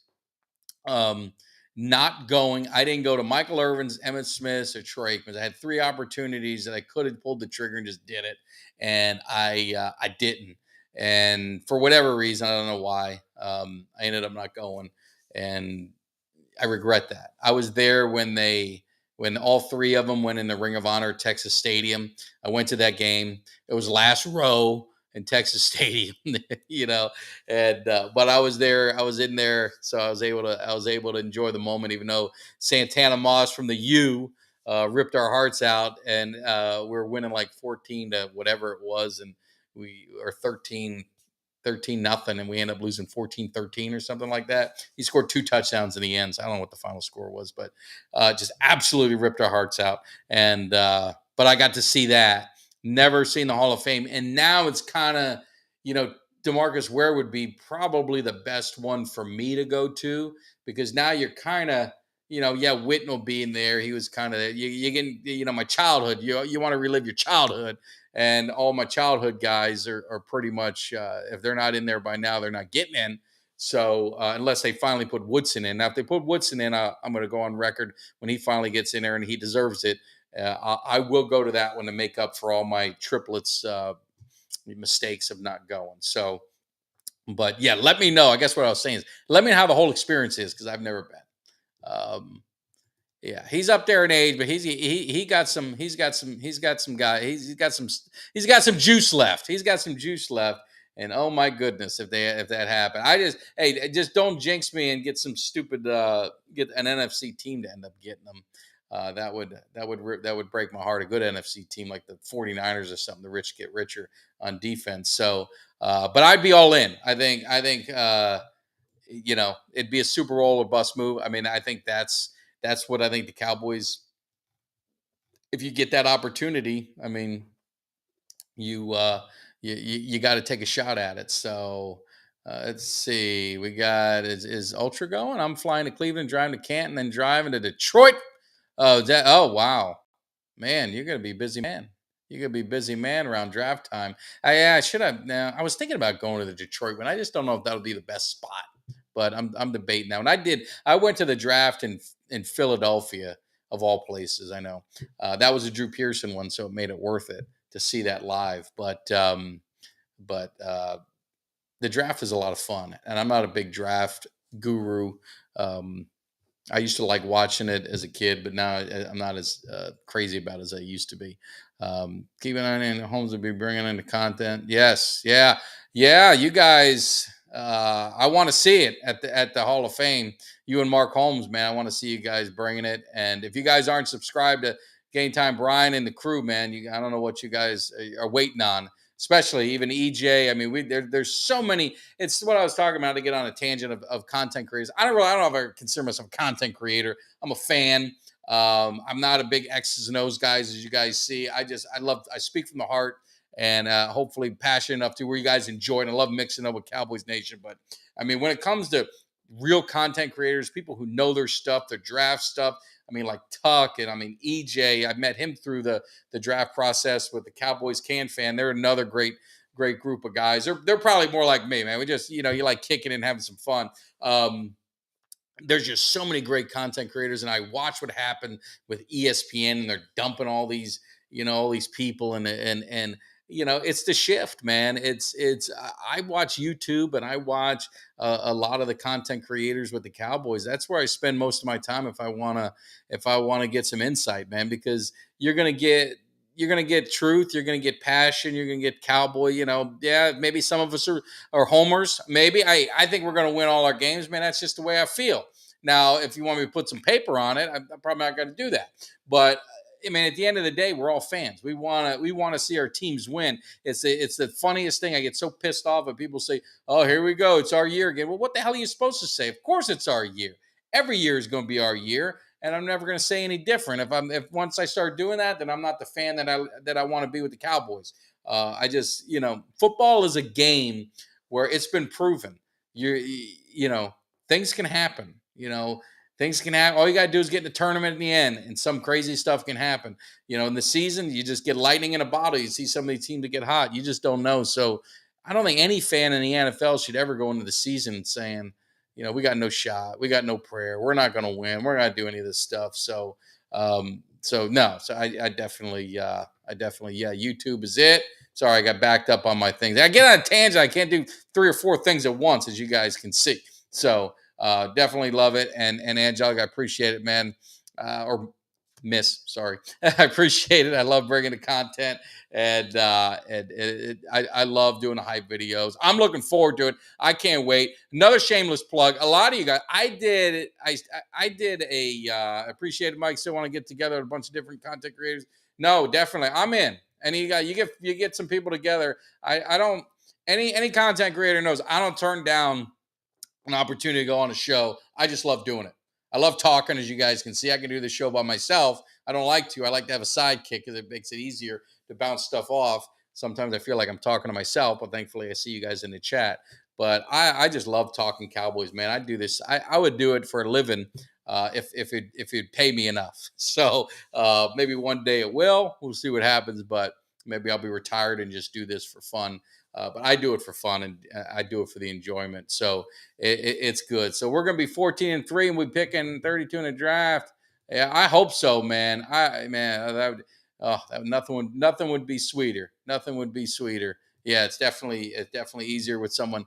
um, not going. I didn't go to Michael Irvin's, Emmett Smith's, or Troy Aikman's. I had 3 opportunities that I could have pulled the trigger and just did it, and I didn't. And for whatever reason, I don't know why, I ended up not going, and I regret that. I was there when all 3 of them went in the Ring of Honor at Texas Stadium. I went to that game. It was last row in Texas Stadium, and but I was there. I was in there, so I was able to enjoy the moment, even though Santana Moss from the U ripped our hearts out, and we were winning like 14 to whatever it was, and we are 13-0, and we end up losing 14-13 or something like that. He scored 2 touchdowns in the end. So I don't know what the final score was, but just absolutely ripped our hearts out. And but I got to see that. Never seen the Hall of Fame, and now it's kind of DeMarcus Ware would be probably the best one for me to go to, because now you're kind of Witten will be in there. He was kind of you can my childhood. You want to relive your childhood. And all my childhood guys are pretty much, if they're not in there by now, they're not getting in. So unless they finally put Woodson in. Now, if they put Woodson in, I'm going to go on record when he finally gets in there, and he deserves it. I will go to that one to make up for all my triplets mistakes of not going. So, but yeah, let me know. I guess what I was saying is let me know how the whole experience is, because I've never been. Yeah, he's up there in age, but he got some juice left. He's got some juice left, and oh my goodness, if that happened, just don't jinx me and get some stupid get an NFC team to end up getting them. That would break my heart. A good NFC team like the 49ers or something. The rich get richer on defense. So, but I'd be all in. I think it'd be a Super Bowl or bust move. I mean, I think that's what I think the Cowboys, if you get that opportunity, I mean, you got to take a shot at it. So let's see. We got is Ultra going? I'm flying to Cleveland, driving to Canton, then driving to Detroit. Oh wow, man, you're gonna be a busy man. You're gonna be a busy man around draft time. I should have. Now I was thinking about going to the Detroit one. I just don't know if that'll be the best spot. But I'm debating now. And I went to the draft in Philadelphia, of all places. I know that was a Drew Pearson one, so it made it worth it to see that live. But the draft is a lot of fun, and I'm not a big draft guru. I used to like watching it as a kid, but now I'm not as crazy about it as I used to be. Keep an eye on Holmes will be bringing in the content. Yes, yeah. You guys. I want to see it at the Hall of Fame. You and Mark Holmes, man. I want to see you guys bringing it. And if you guys aren't subscribed to Game Time Brian and the crew, man, I don't know what you guys are waiting on. Especially even EJ. I mean, there's so many. It's what I was talking about, to get on a tangent of content creators. I don't know if I consider myself a content creator. I'm a fan. I'm not a big X's and O's guys, as you guys see. I speak from the heart. And hopefully passionate enough to where you guys enjoy it. I love mixing up with Cowboys Nation. But, I mean, when it comes to real content creators, people who know their stuff, their draft stuff, I mean, like Tuck, and I mean, EJ, I met him through the draft process with the Cowboys Can Fan. They're another great group of guys. They're probably more like me, man. We just, you like kicking and having some fun. There's just so many great content creators, and I watch what happened with ESPN, and they're dumping all these, all these people, and it's the shift, man. I watch YouTube, and I watch a lot of the content creators with the Cowboys. That's where I spend most of my time if I want to get some insight, man, because you're going to get truth, you're going to get passion, you're going to get Cowboy, maybe some of us are homers. Maybe I think we're going to win all our games, man. That's just the way I feel. Now, if you want me to put some paper on it, I'm probably not going to do that. But I mean, at the end of the day, we're all fans. We want to see our teams win. It's the funniest thing. I get so pissed off when people say, "Oh, here we go. It's our year again." Well, what the hell are you supposed to say? Of course, it's our year. Every year is going to be our year, and I'm never going to say any different. If once I start doing that, then I'm not the fan that I want to be with the Cowboys. I just, football is a game where it's been proven. Things can happen. Things can happen. All you got to do is get in the tournament in the end, and some crazy stuff can happen. In the season, you just get lightning in a bottle. You see some of these teams that get hot. You just don't know. So I don't think any fan in the NFL should ever go into the season saying, we got no shot. We got no prayer. We're not going to win. We're not doing any of this stuff. So, no. So I definitely, yeah, YouTube is it. Sorry, I got backed up on my things. I get on a tangent. I can't do 3 or 4 things at once, as you guys can see. So definitely love it. And Angelic, I appreciate it, man. Or Miss, sorry. I appreciate it. I love bringing the content. And I love doing the hype videos. I'm looking forward to it. I can't wait. Another shameless plug. A lot of you guys, I did appreciate it, Mike. Still want to get together with a bunch of different content creators. No, definitely. I'm in. And you get some people together. I don't, any content creator knows I don't turn down an opportunity to go on a show. I just love doing it. I love talking, as you guys can see. I can do this show by myself. I don't like to. I like to have a sidekick because it makes it easier to bounce stuff off. Sometimes I feel like I'm talking to myself, but thankfully I see you guys in the chat. But I just love talking Cowboys, man. I do this. I would do it for a living if it'd pay me enough. So maybe one day it will. We'll see what happens. But maybe I'll be retired and just do this for fun. But I do it for fun, and I do it for the enjoyment. So it's good. So we're going to be 14-3, and we're picking 32 in the draft. Yeah, I hope so, man. Nothing would be sweeter. Nothing would be sweeter. Yeah, it's definitely easier with someone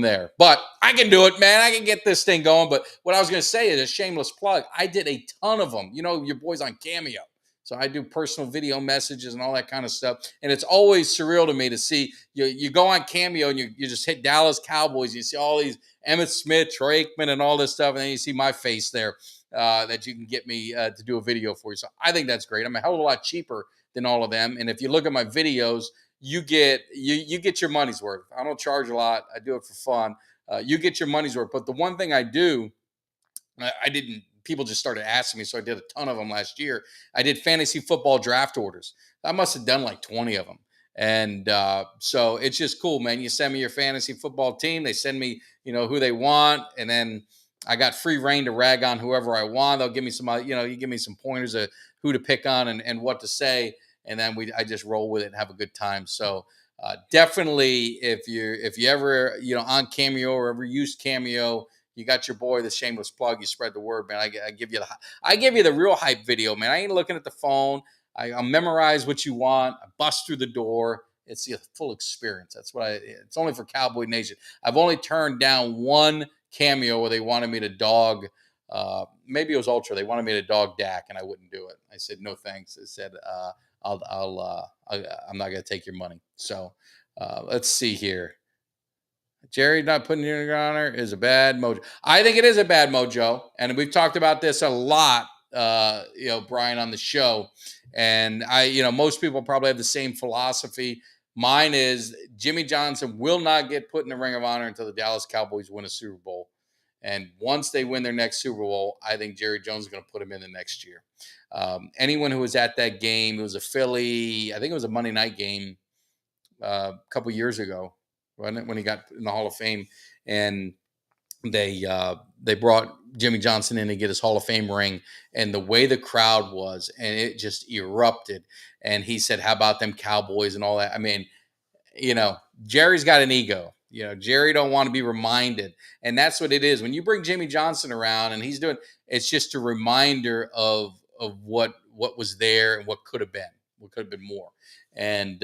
there. But I can do it, man. I can get this thing going. But what I was going to say is a shameless plug. I did a ton of them. Your boys on Cameo. So I do personal video messages and all that kind of stuff. And it's always surreal to me to see you go on Cameo and you just hit Dallas Cowboys. You see all these Emmitt Smith, Troy Aikman, and all this stuff. And then you see my face there that you can get me to do a video for you. So I think that's great. I'm a hell of a lot cheaper than all of them. And if you look at my videos, you get your money's worth. I don't charge a lot. I do it for fun. You get your money's worth. But the one thing I do, I didn't. People just started asking me, so I did a ton of them last year. I did fantasy football draft orders. I must have done like 20 of them. And so it's just cool, man. You send me your fantasy football team. They send me, who they want. And then I got free reign to rag on whoever I want. They'll give me some, you give me some pointers of who to pick on and what to say. And then I just roll with it and have a good time. So definitely if you ever, on Cameo or ever used Cameo, you got your boy, the shameless plug. You spread the word, man. I give you the real hype video, man. I ain't looking at the phone. I'll memorize what you want. I bust through the door. It's the full experience. That's what it's only for Cowboy Nation. I've only turned down one Cameo where they wanted me to dog. Maybe it was Ultra. They wanted me to dog Dak, and I wouldn't do it. I said no thanks. I said I'm not going to take your money. So let's see here. Jerry not putting you in your honor is a bad mojo. I think it is a bad mojo. And we've talked about this a lot, Brian, on the show. And most people probably have the same philosophy. Mine is Jimmy Johnson will not get put in the Ring of Honor until the Dallas Cowboys win a Super Bowl. And once they win their next Super Bowl, I think Jerry Jones is going to put him in the next year. Anyone who was at that game, it was a Philly, I think it was a Monday night game a couple years ago, when he got in the Hall of Fame, and they brought Jimmy Johnson in to get his Hall of Fame ring, and the way the crowd was, and it just erupted. And he said, "How about them Cowboys?" and all that. I mean, Jerry's got an ego. Jerry don't want to be reminded, and that's what it is. When you bring Jimmy Johnson around, and he's doing, it's just a reminder of what was there and what could have been more. And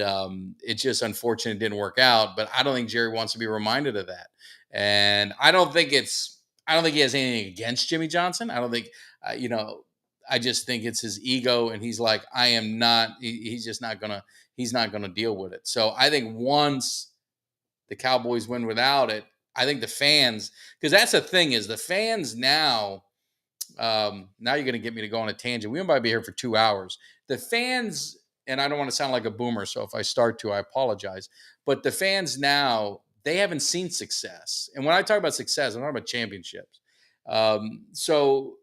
it's just unfortunate it didn't work out. But I don't think Jerry wants to be reminded of that. And I don't think he has anything against Jimmy Johnson. I don't think, I just think it's his ego. And he's like, I am not, he's not going to deal with it. So I think once the Cowboys win without it, I think the fans, because that's the thing is the fans now, Now you're going to get me to go on a tangent. We might be here for 2 hours. The fans, and I don't want to sound like a boomer, so if I start to, I apologize. But the fans now, they haven't seen success. And when I talk about success, I'm talking about championships. So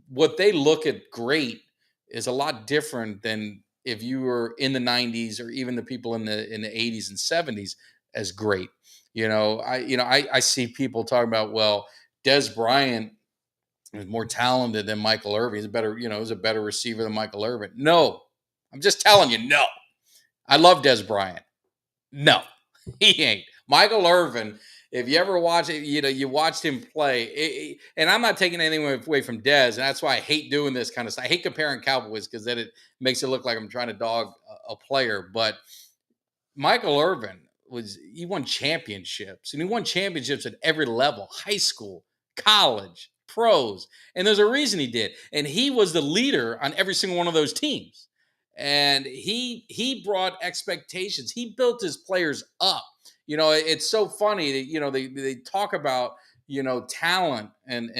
what they look at great is a lot different than if you were in the 90s or even the people in the 80s and 70s as great. I see people talking about, well, Des Bryant is more talented than Michael Irvin. He's a better receiver than Michael Irvin. No, I'm just telling you, no. I love Des Bryant. No, he ain't. Michael Irvin, if you ever watch it, you watched him play. And I'm not taking anything away from Des, and that's why I hate doing this kind of stuff. I hate comparing Cowboys because then it makes it look like I'm trying to dog a player. But Michael Irvin he won championships, and he won championships at every level: high school, college, pros. And there's a reason he did. And he was the leader on every single one of those teams. And he brought expectations. He built his players up. It's so funny that they talk about talent and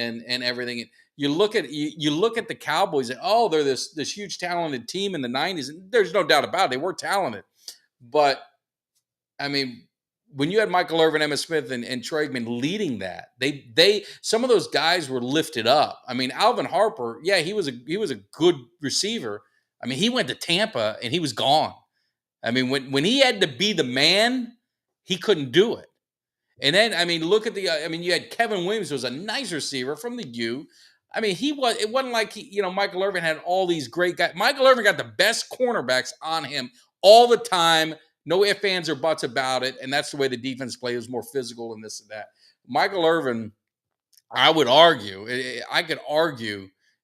everything. You look at the Cowboys and they're this huge talented team in the 90s. And there's no doubt about it. They were talented. But I mean, when you had Michael Irvin, Emmitt Smith, and Troy Aikman leading that, some of those guys were lifted up. I mean, Alvin Harper, yeah, he was a good receiver. I mean, he went to Tampa and he was gone. I mean, when he had to be the man, he couldn't do it. And then, I mean, look at you had Kevin Williams, who was a nice receiver from the U. I mean, it wasn't like Michael Irvin had all these great guys. Michael Irvin got the best cornerbacks on him all the time. No ifs, ands, or buts about it. And that's the way the defense play was more physical and this and that. Michael Irvin, I could argue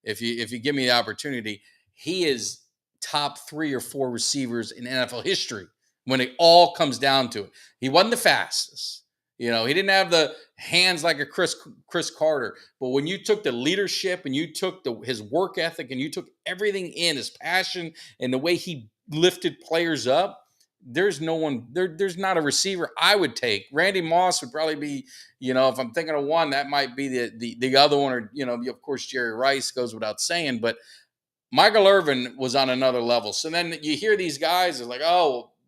if you give me the opportunity, he is top 3 or 4 receivers in NFL history when it all comes down to it. He wasn't the fastest. He didn't have the hands like a Chris Carter. But when you took the leadership and you took his work ethic and you took everything in, his passion and the way he lifted players up, there's no one there's not a receiver I would take. Randy Moss would probably be, if I'm thinking of one, that might be the other one, or of course Jerry Rice goes without saying, but Michael Irvin was on another level. So then you hear these guys are like,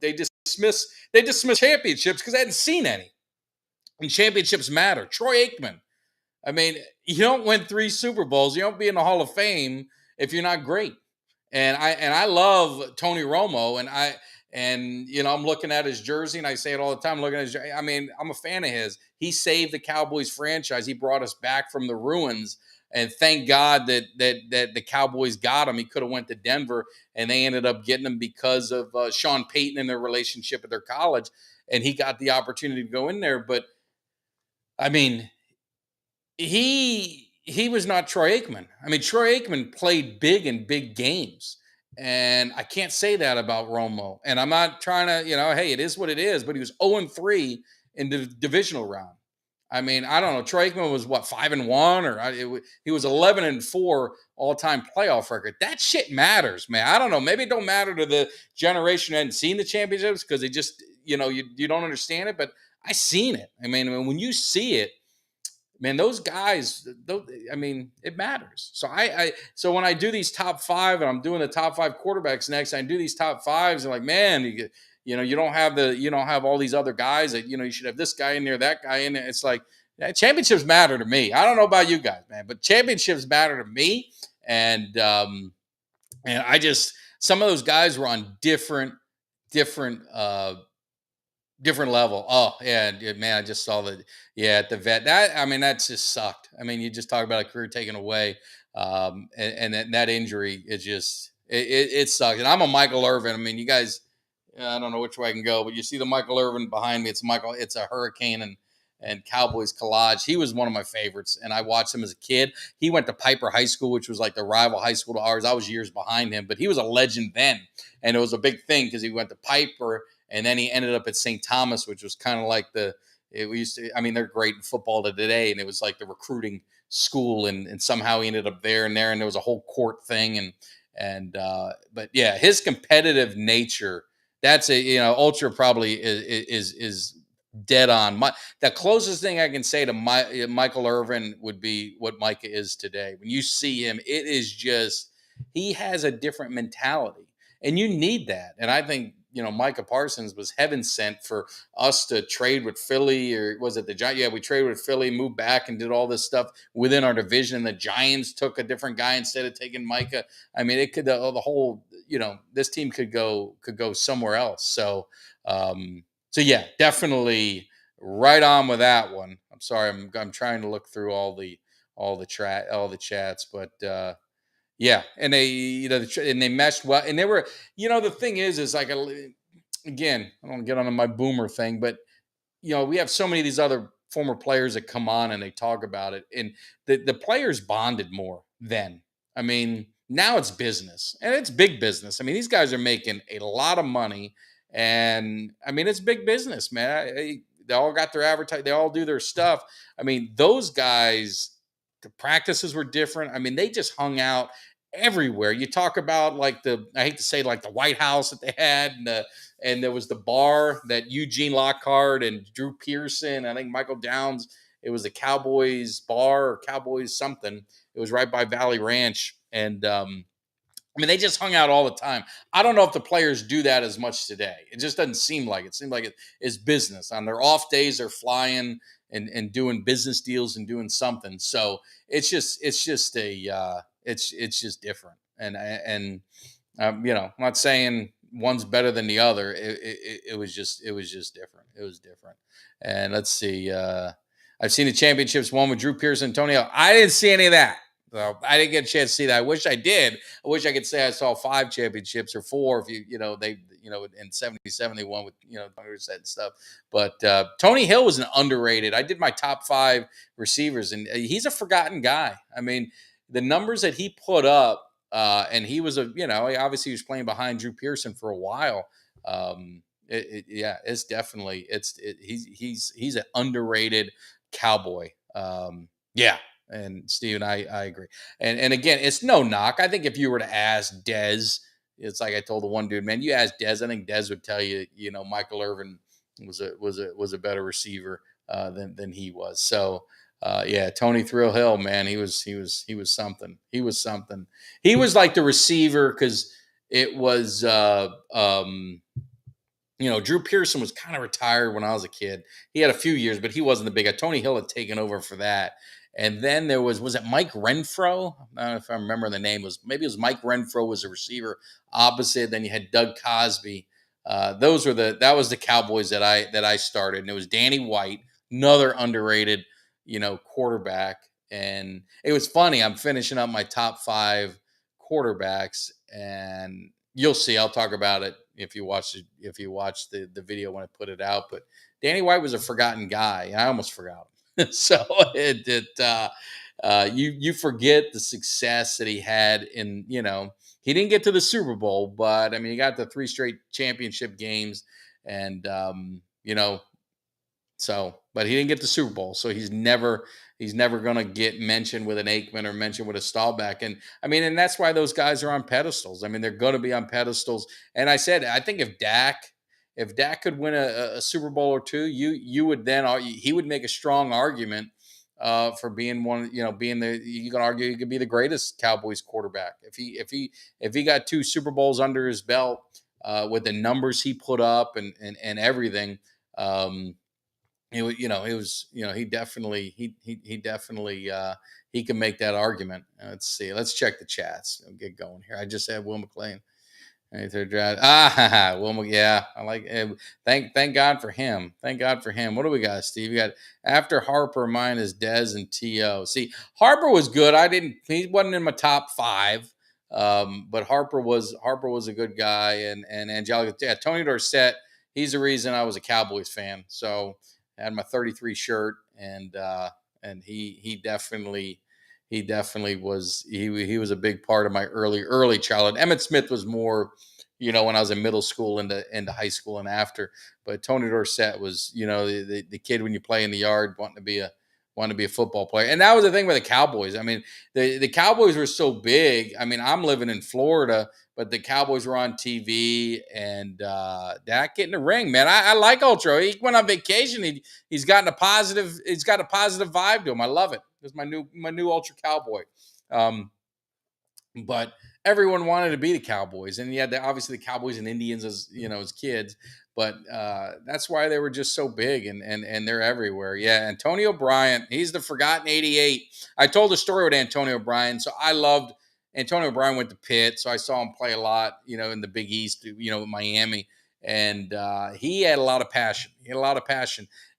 they dismiss championships because they hadn't seen any. And championships matter. Troy Aikman. I mean, you don't win 3 Super Bowls, you don't be in the Hall of Fame if you're not great. And I love Tony Romo, and I'm looking at his jersey, and I say it all the time. Looking at his, I mean, I'm a fan of his. He saved the Cowboys franchise. He brought us back from the ruins, and thank God that the Cowboys got him. He could have went to Denver, and they ended up getting him because of Sean Payton and their relationship at their college, and he got the opportunity to go in there. But I mean, he was not Troy Aikman. I mean, Troy Aikman played big in big games. And I can't say that about Romo. And I'm not trying to, hey, it is what it is. But he was 0-3 in the divisional round. I mean, I don't know. Troy Aikman was 5-1, or he was 11-4 all-time playoff record. That shit matters, man. I don't know. Maybe it don't matter to the generation who hadn't seen the championships because they just, you don't understand it. But I seen it. I mean, when you see it, man, those guys, I mean, it matters. So when I do these top 5, and I'm doing the top 5 quarterbacks next, I do these top 5s, and like, man, you don't have all these other guys that, you should have this guy in there, that guy in there. It's like, championships matter to me. I don't know about you guys, man, but championships matter to me. And I just, some of those guys were on different level. Oh yeah, man, I just saw at the vet. That just sucked. I mean, you just talk about a career taken away, and that injury is just it sucked. And I'm a Michael Irvin. I mean, you guys, I don't know which way I can go, but you see the Michael Irvin behind me. It's a hurricane and Cowboys collage. He was one of my favorites, and I watched him as a kid. He went to Piper High School, which was like the rival high school to ours. I was years behind him, but he was a legend then, and it was a big thing because he went to Piper. And then he ended up at St. Thomas, which was kind of like they're great in football today. And it was like the recruiting school. And somehow he ended up there. And there was a whole court thing. But yeah, his competitive nature, that's Ultra probably is dead on. The closest thing I can say to Michael Irvin would be what Micah is today. When you see him, it is just he has a different mentality, and you need that. And I think Micah Parsons was heaven sent for us to trade with Philly, or was it the Giants? Yeah, we traded with Philly, moved back, and did all this stuff within our division. The Giants took a different guy instead of taking Micah. I mean, it could the whole this team could go somewhere else. So yeah, definitely right on with that one. I'm sorry, I'm trying to look through all the chats, but yeah, and they and they meshed well, and they were the thing is like again, I don't want to get on my boomer thing, but we have so many of these other former players that come on and they talk about it, and the players bonded more then. I mean, now it's business, and it's big business. I mean, these guys are making a lot of money, and I mean, it's big business, man. They all got their advertising. They all do their stuff. I mean, those guys, the practices were different. I mean, they just hung out everywhere. You talk about like I hate to say like the White House that they had, and there was the bar that Eugene Lockhart and Drew Pearson, I think Michael Downs. It was the Cowboys bar or Cowboys something. It was right by Valley Ranch, and I mean, they just hung out all the time. I don't know if the players do that as much today. It just doesn't seem like it. It seems like it is business. On their off days, they're flying and doing business deals and doing something. So it's just it's just different. And I'm not saying one's better than the other. It was just different. It was different. And let's see. I've seen the championships won with Drew Pearson, Antonio. I didn't see any of that. So I didn't get a chance to see that. I wish I did. I wish I could say I saw 5 championships or 4. If they in '77 they won with Tony and stuff. But Tony Hill was an underrated. I did my top 5 receivers, and he's a forgotten guy. I mean, the numbers that he put up, and he was obviously he was playing behind Drew Pearson for a while. It's definitely he's an underrated Cowboy. Yeah. And Steve, I agree. And again, it's no knock. I think if you were to ask Dez, it's like I told the one dude, man, you ask Dez, I think Dez would tell you, Michael Irvin was a better receiver than he was. So yeah, Tony Thrill Hill, man, he was something. He was something. He was like the receiver because it was Drew Pearson was kind of retired when I was a kid. He had a few years, but he wasn't the big guy. Tony Hill had taken over for that. And then there was it Mike Renfro? I don't know if I remember the name. Maybe it was Mike Renfro was a receiver opposite. Then you had Doug Cosby. That was the Cowboys that I started. And it was Danny White, another underrated, quarterback. And it was funny. I'm finishing up my top 5 quarterbacks, and you'll see. I'll talk about it if you watch the video when I put it out. But Danny White was a forgotten guy, and I almost forgot him. So you forget the success that he had in, he didn't get to the Super Bowl, but I mean, he got the 3 straight championship games, and but he didn't get the Super Bowl, so he's never going to get mentioned with an Aikman or mentioned with a Staubach. And I mean, and that's why those guys are on pedestals. I mean, they're going to be on pedestals. And I think if Dak could win a Super Bowl or 2, you would then he would make a strong argument for being one. Being you can argue he could be the greatest Cowboys quarterback if he got 2 Super Bowls under his belt with the numbers he put up and everything. He definitely he can make that argument. Let's see. Let's check the chats. I'll get going here. I just had Will McLean. Will, yeah, I like it. Thank God for him. Thank God for him. What do we got, Steve? We got after Harper, mine is Dez and T.O. See, Harper was good. He wasn't in my top 5. But Harper was a good guy, and Angelica. Yeah, Tony Dorsett, he's the reason I was a Cowboys fan. So I had my 33 shirt, and he definitely was he was a big part of my early childhood. Emmitt Smith was more, when I was in middle school into high school and after. But Tony Dorsett was, the kid when you play in the yard wanting to be wanted to be a football player. And that was the thing with the Cowboys. I mean, the Cowboys were so big. I mean, I'm living in Florida, but the Cowboys were on TV, and Dak get in the ring, man. I like Ultra. He went on vacation. He's got a positive vibe to him. I love it. It's my new Ultra Cowboy. But everyone wanted to be the Cowboys, and yeah, obviously the Cowboys and Indians as kids. But that's why they were just so big, and they're everywhere. Yeah, Antonio Bryant, he's the forgotten 88. I told a story with Antonio Bryant, so I loved Antonio Bryant went to Pitt, so I saw him play a lot, in the Big East, Miami, and he had a lot of passion.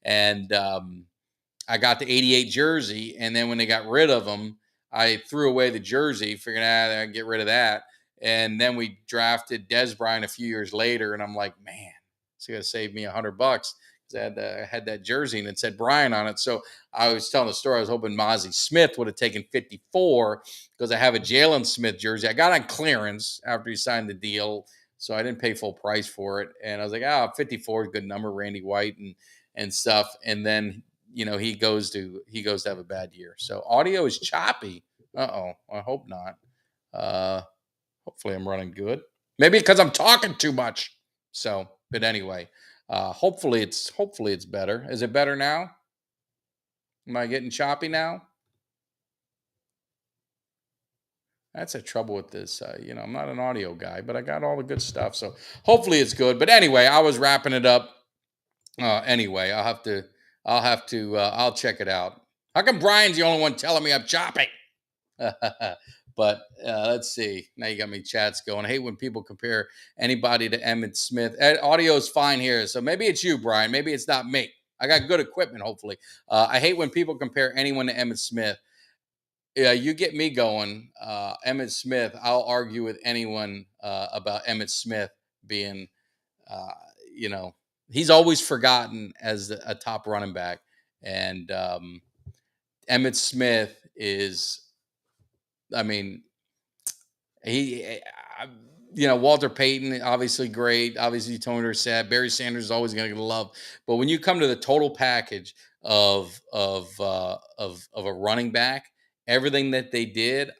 And I got the 88 jersey, and then when they got rid of him, I threw away the jersey, figuring I can get rid of that. And then we drafted Des Bryant a few years later, and I'm like, man, it's going to save me $100 because I had that jersey and it said Bryant on it. So I was telling the story. I was hoping Mozzie Smith would have taken 54 because I have a Jalen Smith jersey. I got on clearance after he signed the deal, so I didn't pay full price for it. And I was like, 54 is a good number, Randy White and stuff. And then he goes to have a bad year. So audio is choppy. I hope not. Hopefully I'm running good. Maybe because I'm talking too much. So, but anyway, hopefully it's better. Is it better now? Am I getting choppy now? That's the trouble with this. I'm not an audio guy, but I got all the good stuff. So hopefully it's good. But anyway, I was wrapping it up. Anyway, I'll check it out. How come Brian's the only one telling me I'm choppy? But let's see. Now you got me chats going. I hate when people compare anybody to Emmitt Smith. Audio is fine here, so maybe it's you, Brian. Maybe it's not me. I got good equipment, hopefully. I hate when people compare anyone to Emmitt Smith. Yeah, you get me going. Emmitt Smith, I'll argue with anyone about Emmitt Smith being, he's always forgotten as a top running back. And Emmitt Smith is, Walter Payton, obviously great. Obviously, Tony Dorsett, Barry Sanders is always going to get love. But when you come to the total package of a running back, everything that they did,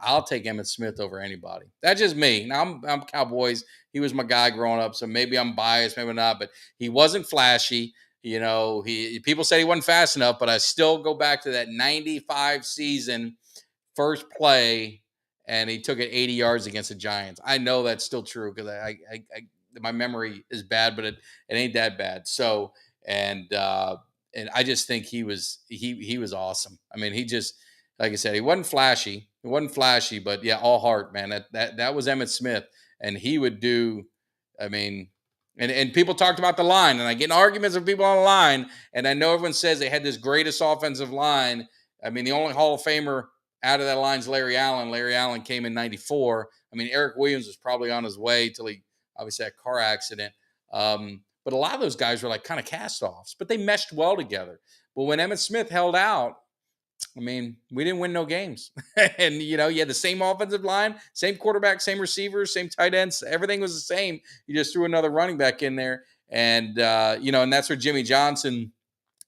I'll take Emmitt Smith over anybody. That's just me. Now I'm Cowboys. He was my guy growing up, so maybe I'm biased, maybe not. But he wasn't flashy. People said he wasn't fast enough, but I still go back to that 95 season first play, and he took it 80 yards against the Giants. I know that's still true because I my memory is bad, but it ain't that bad. So and I just think he was awesome. He just, like I said, he wasn't flashy. But yeah, all heart, man. That was Emmitt Smith, and he would do. And people talked about the line, and I get in arguments with people on the line, and I know everyone says they had this greatest offensive line. The only Hall of Famer out of that line's Larry Allen. Larry Allen came in 94. Eric Williams was probably on his way till he obviously had a car accident. But a lot of those guys were like kind of cast-offs, but they meshed well together. But when Emmitt Smith held out, we didn't win no games. And, you had the same offensive line, same quarterback, same receivers, same tight ends. Everything was the same. You just threw another running back in there. And, and that's where Jimmy Johnson,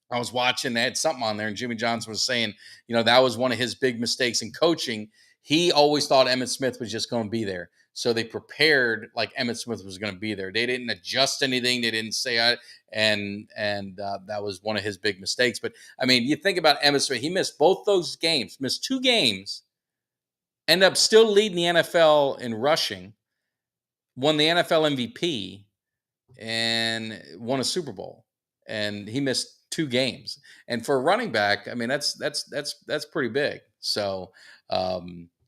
I was watching, they had something on there, and Jimmy Johnson was saying, that was one of his big mistakes in coaching. He always thought Emmitt Smith was just going to be there. So they prepared like Emmitt Smith was going to be there. They didn't adjust anything. They didn't say it. And that was one of his big mistakes. But, you think about Emmitt Smith. He missed both those games, missed 2 games, ended up still leading the NFL in rushing, won the NFL MVP, and won a Super Bowl. And he missed 2 games. And for a running back, that's pretty big. So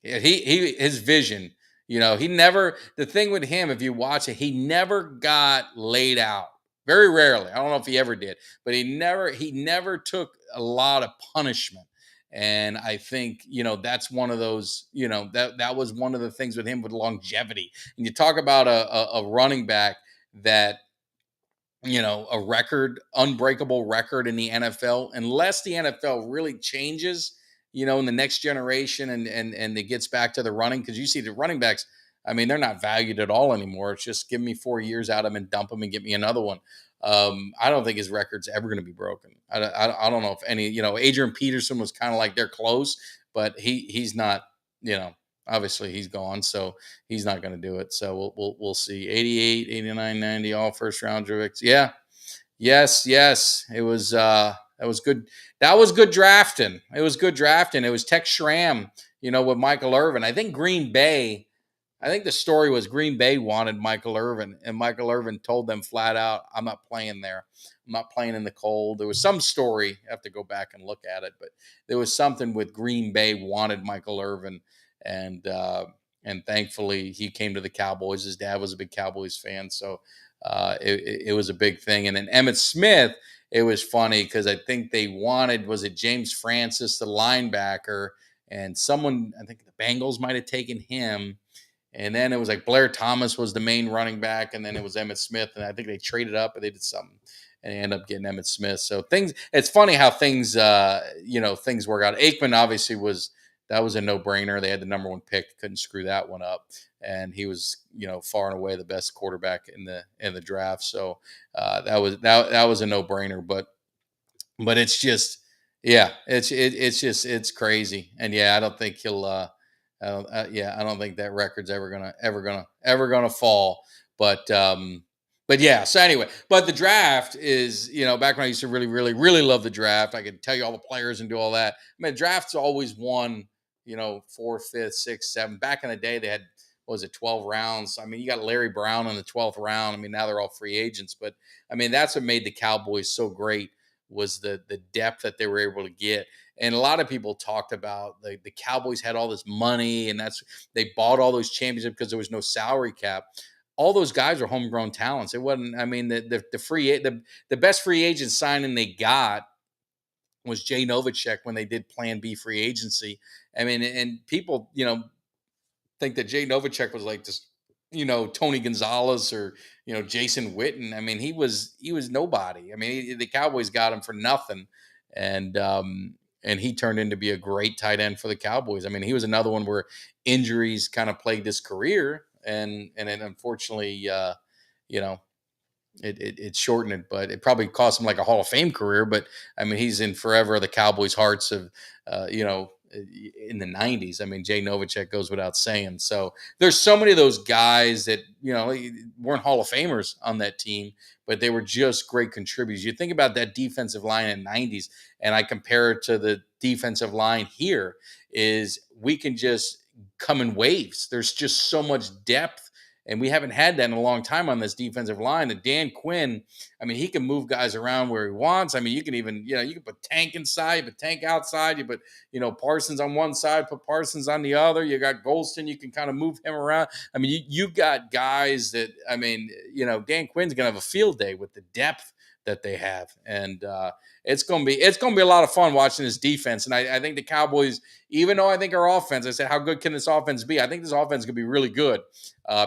his vision, the thing with him, if you watch it, he never got laid out. Very rarely. I don't know if he ever did, but he never took a lot of punishment. And I think, that's one of those, that was one of the things with him with longevity. And you talk about a running back that, a unbreakable record in the NFL, unless the NFL really changes, in the next generation and it gets back to the running. Because you see the running backs, I mean, they're not valued at all anymore. It's just give me 4 years out of him and dump him and get me another one. I don't think his record's ever going to be broken. I don't know if any, Adrian Peterson was kind of like they're close, but he's not, obviously he's gone, so he's not going to do it. So we'll see. 88, 89, 90, all first round picks. Yeah. Yes. It was that was good. That was good drafting. It was good drafting. It was Tex Schramm, with Michael Irvin. I think the story was Green Bay wanted Michael Irvin, and Michael Irvin told them flat out, I'm not playing there. I'm not playing in the cold. There was some story. I have to go back and look at it, but there was something with Green Bay wanted Michael Irvin, and thankfully he came to the Cowboys. His dad was a big Cowboys fan, so it was a big thing. And then Emmitt Smith, it was funny because I think they wanted, was it James Francis, the linebacker, and someone, I think the Bengals might have taken him. And then it was like Blair Thomas was the main running back, and then it was Emmitt Smith, and I think they traded up and they did something, and they ended up getting Emmitt Smith. So it's funny how things work out. Aikman obviously that was a no-brainer. They had the number 1 pick, couldn't screw that one up, and he was far and away the best quarterback in the draft. So that was a no-brainer, but it's just it's crazy, and I don't think he'll. I don't think that record's ever gonna fall. But yeah. So anyway, but the draft is, back when I used to really, really, really love the draft, I could tell you all the players and do all that. I mean, drafts always won, 4th, 5th, 6th, 7th. Back in the day, they had, what was it, 12 rounds. I mean, you got Larry Brown in the 12th round. I mean, now they're all free agents, but I mean, that's what made the Cowboys so great, was the depth that they were able to get. And a lot of people talked about the Cowboys had all this money, and they bought all those championships because there was no salary cap. All those guys are homegrown talents. It wasn't. I mean, the best free agent signing they got was Jay Novacek when they did Plan B free agency. I mean, and people, think that Jay Novacek was like this, Tony Gonzalez or Jason Witten. I mean, he was nobody. I mean, the Cowboys got him for nothing, and he turned into be a great tight end for the Cowboys. I mean, he was another one where injuries kind of plagued his career, and it unfortunately, it shortened it, but it probably cost him like a Hall of Fame career. But I mean, he's in forever the Cowboys' hearts of, in the 90s. I mean, Jay Novacek goes without saying. So there's so many of those guys that, weren't Hall of Famers on that team, but they were just great contributors. You think about that defensive line in the 90s, and I compare it to the defensive line here, is we can just come in waves. There's just so much depth. And we haven't had that in a long time on this defensive line. And Dan Quinn, I mean, he can move guys around where he wants. I mean, you can even, you can put Tank inside, but Tank outside. You put, Parsons on one side, put Parsons on the other. You got Golston, you can kind of move him around. I mean, you got guys that, I mean, Dan Quinn's going to have a field day with the depth that they have. And it's going to be a lot of fun watching this defense. And I think the Cowboys, even though I think our offense, I said, how good can this offense be? I think this offense could be really good.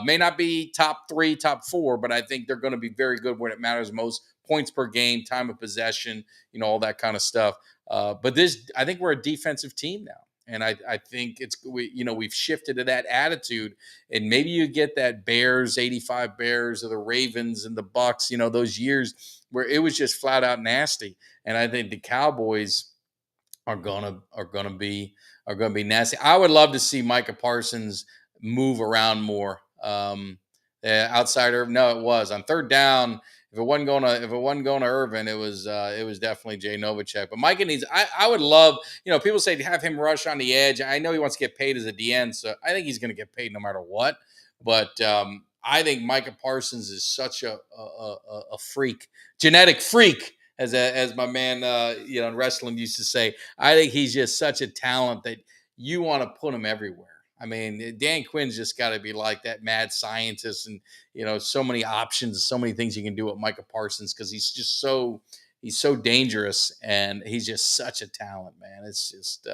May not be top 3, top 4, but I think they're going to be very good when it matters most. Points per game, time of possession, all that kind of stuff. But I think we're a defensive team now. And I think we've shifted to that attitude, and maybe you get that Bears, 85 Bears, or the Ravens and the Bucks, those years where it was just flat out nasty. And I think the Cowboys are gonna be nasty. I would love to see Micah Parsons move around more. Outside Irvin, no, it was on third down. If it wasn't going to Irvin, it was definitely Jay Novacek. But Micah needs. I would love. People say to have him rush on the edge. I know he wants to get paid as a DN, so I think he's going to get paid no matter what. But I think Micah Parsons is such a freak, genetic freak, as my man in wrestling used to say. I think he's just such a talent that you want to put him everywhere. I mean, Dan Quinn's just got to be like that mad scientist, and so many options, so many things you can do with Micah Parsons, because he's so dangerous, and he's just such a talent, man. It's just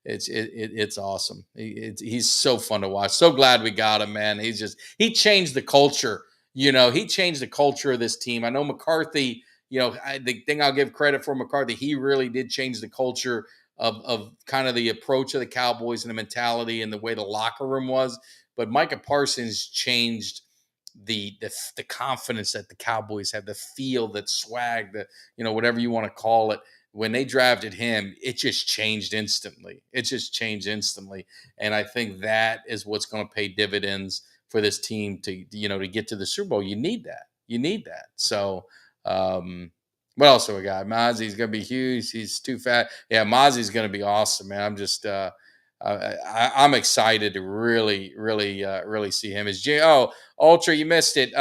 it's awesome. He's so fun to watch. So glad we got him, man. He changed the culture. He changed the culture of this team. I know McCarthy. The thing I'll give credit for McCarthy, he really did change the culture of kind of the approach of the Cowboys and the mentality and the way the locker room was. but Micah Parsons changed the confidence that the Cowboys have, the feel, that swag, the whatever you want to call it. When they drafted him, it just changed instantly. It just changed instantly, and I think that is what's going to pay dividends for this team to get to the Super Bowl. You need that. You need that. So, what else do we got? Mozzie's going to be huge. He's too fat. Yeah, Mozzie's going to be awesome, man. I'm just I'm excited to really see him. Ultra, you missed it.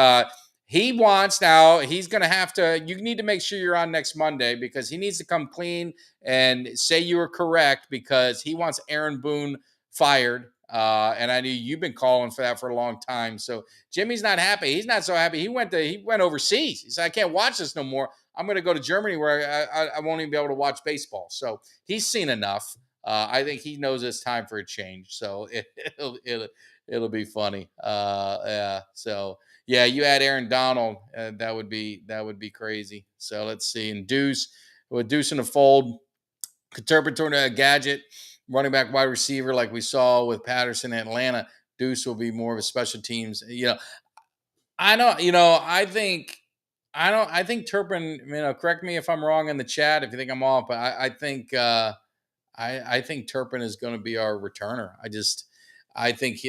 He's going to have to, you need to make sure you're on next Monday because he needs to come clean and say you were correct because he wants Aaron Boone fired. And I knew you've been calling for that for a long time. So Jimmy's not happy. He's not so happy. He went overseas. He said, I can't watch this no more. I'm going to go to Germany where I won't even be able to watch baseball. So he's seen enough. I think he knows it's time for a change. So it'll be funny. Yeah. So yeah, you add Aaron Donald, that would be crazy. So let's see. And with Deuce in the fold, Turpin Gadget, running back, wide receiver, like we saw with Patterson in Atlanta. Deuce will be more of a special teams. I think Turpin. Correct me if I'm wrong in the chat if you think I'm off, but I think. I think Turpin is going to be our returner. I think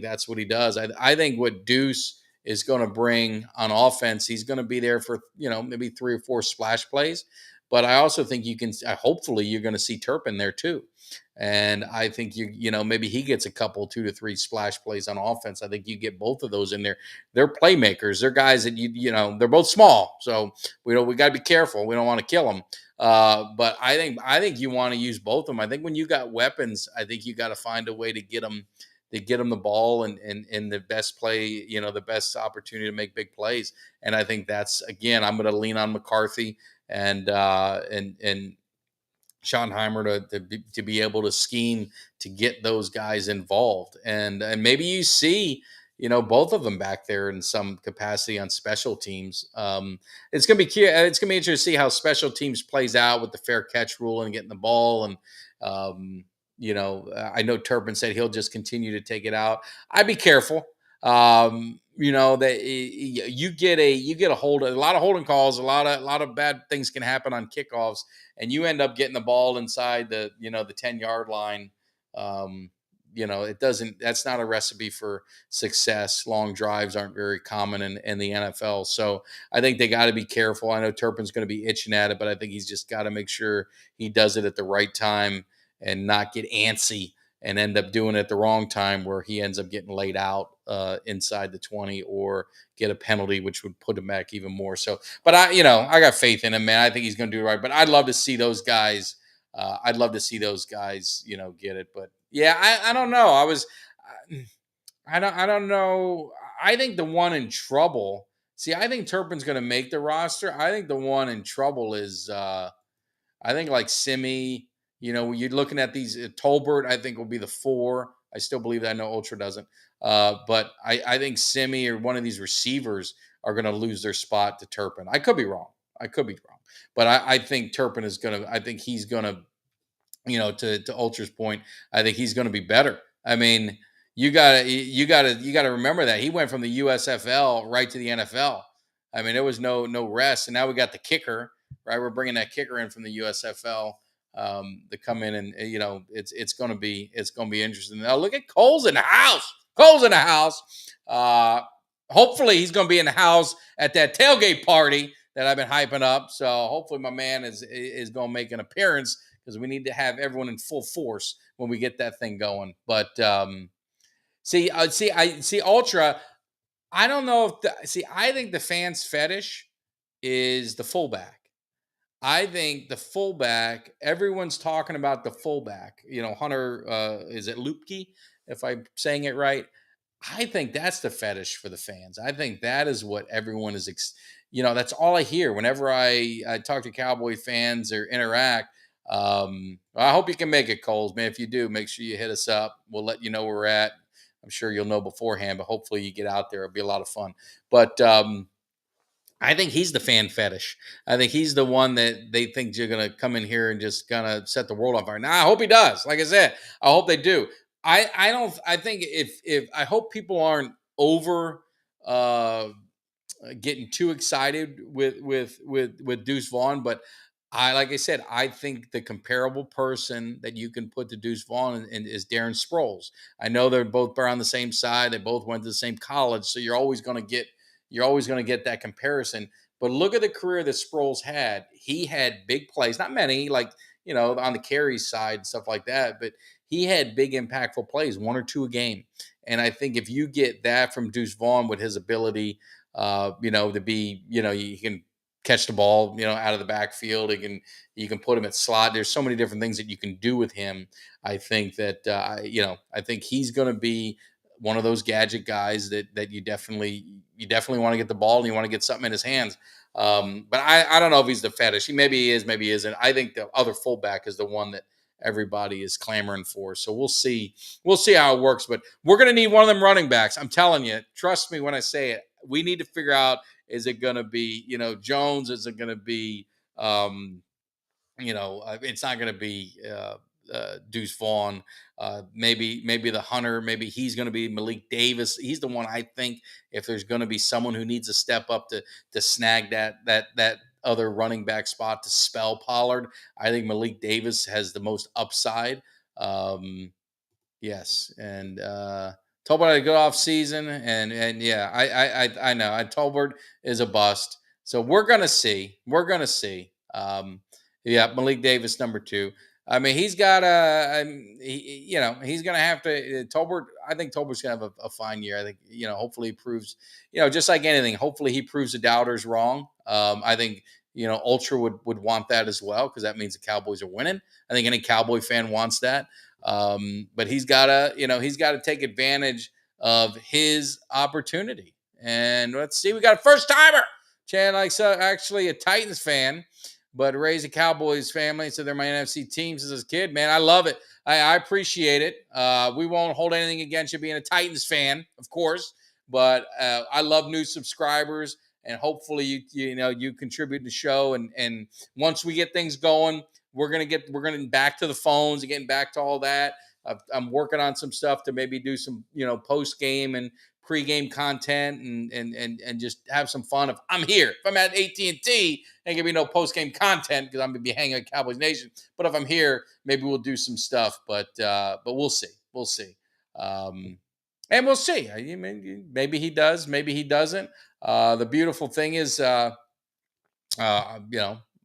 that's what he does. I think what Deuce is going to bring on offense, he's going to be there for maybe 3 or 4 splash plays, but I also think hopefully you're going to see Turpin there too, and I think maybe he gets a couple 2 to 3 splash plays on offense. I think you get both of those in there. They're playmakers. They're guys that they're both small, so we got to be careful. We don't want to kill them. But I think you want to use both of them. I think when you got weapons, I think you got to find a way to get them the ball and the best play, the best opportunity to make big plays. And I think that's, again, I'm going to lean on McCarthy and Schottenheimer to be able to scheme to get those guys involved. And maybe you see, both of them back there in some capacity on special teams. It's going to be cute. It's going to be interesting to see how special teams plays out with the fair catch rule and getting the ball. And, I know Turpin said he'll just continue to take it out. I'd be careful. That you get a lot of holding calls, a lot of bad things can happen on kickoffs, and you end up getting the ball inside the 10-yard line. That's not a recipe for success. Long drives aren't very common in the NFL. So I think they got to be careful. I know Turpin's going to be itching at it, but I think he's just got to make sure he does it at the right time and not get antsy and end up doing it at the wrong time where he ends up getting laid out inside the 20 or get a penalty, which would put him back even more. So, but I got faith in him, man. I think he's going to do it right, but I'd love to see those guys. Get it. But yeah, I don't know. I don't know. I think the one in trouble, I think Turpin's going to make the roster. I think the one in trouble is, I think like Simi, you're looking at these Tolbert, I think will be the 4. I still believe that. I know Ultra doesn't. But I think Simi or one of these receivers are going to lose their spot to Turpin. I could be wrong. But I think Turpin is going to, I think he's going to, to Ultra's point, I think he's going to be better. I mean, you got to remember that he went from the USFL right to the NFL. I mean, there was no rest. And now we got the kicker, right? We're bringing that kicker in from the USFL to come in, and it's going to be interesting. Now look at Cole's in the house. Hopefully he's going to be in the house at that tailgate party that I've been hyping up. So hopefully my man is going to make an appearance because we need to have everyone in full force when we get that thing going. But I see Ultra. I don't know if I think the fans' fetish is the fullback. I think the fullback, everyone's talking about the fullback. Hunter, is it Lupke, if I'm saying it right? I think that's the fetish for the fans. I think that is what everyone is, that's all I hear whenever I talk to Cowboy fans or interact. I hope you can make it, Coles, man. If you do, make sure you hit us up. We'll let you know where we're at. I'm sure you'll know beforehand, but hopefully you get out there. It'll be a lot of fun. But I think he's the fan fetish. I think he's the one that they think you're going to come in here and just kind of set the world on fire. Now, I hope he does. Like I said, I hope they do. I don't. I think if I hope people aren't over uh, getting too excited with Deuce Vaughn, but like I said, I think the comparable person that you can put to Deuce Vaughn is Darren Sproles. I know they're both around the same side. They both went to the same college, so you're always going to get that comparison. But look at the career that Sproles had. He had big plays, not many, like on the carry side and stuff like that, but he had big impactful plays, one or two a game. And I think if you get that from Deuce Vaughn with his ability, to be, you can catch the ball, out of the backfield. You can put him at slot. There's so many different things that you can do with him. I think that, I think he's going to be one of those gadget guys that you definitely want to get the ball and you want to get something in his hands. But I don't know if he's the fetish. Maybe he is, maybe he isn't. I think the other fullback is the one that everybody is clamoring for. So we'll see. We'll see how it works. But we're going to need one of them running backs. I'm telling you. Trust me when I say it. We need to figure out: is it going to be Jones? Is it going to be it's not going to be Deuce Vaughn. Maybe the Hunter. Maybe he's going to be Malik Davis. He's the one I think if there's going to be someone who needs to step up to snag that other running back spot to spell Pollard. I think Malik Davis has the most upside. Yes, and Tolbert had a good off season, and yeah, I know. Tolbert is a bust, so we're gonna see. We're gonna see. Yeah, Malik Davis number 2. I mean, he's got he's gonna have to. Tolbert, I think Tolbert's gonna have a fine year. I think hopefully he proves, just like anything. Hopefully he proves the doubters wrong. I think Ultra would want that as well because that means the Cowboys are winning. I think any Cowboy fan wants that. But he's got to take advantage of his opportunity. And let's see, we got a first timer. Chan likes actually a Titans fan, but raised a Cowboys family, so they're my NFC teams as a kid. Man, I love it. I appreciate it. We won't hold anything against you being a Titans fan, of course, but I love new subscribers, and hopefully you contribute to the show. And once we get things going, we're gonna back to the phones and getting back to all that. I'm working on some stuff to maybe do some post game and pre-game content and just have some fun. If I'm here, if I'm at AT&T, ain't gonna be no post-game content because I'm gonna be hanging at Cowboys Nation. But if I'm here, maybe we'll do some stuff. But we'll see. And we'll see. Maybe he does, maybe he doesn't. The beautiful thing is,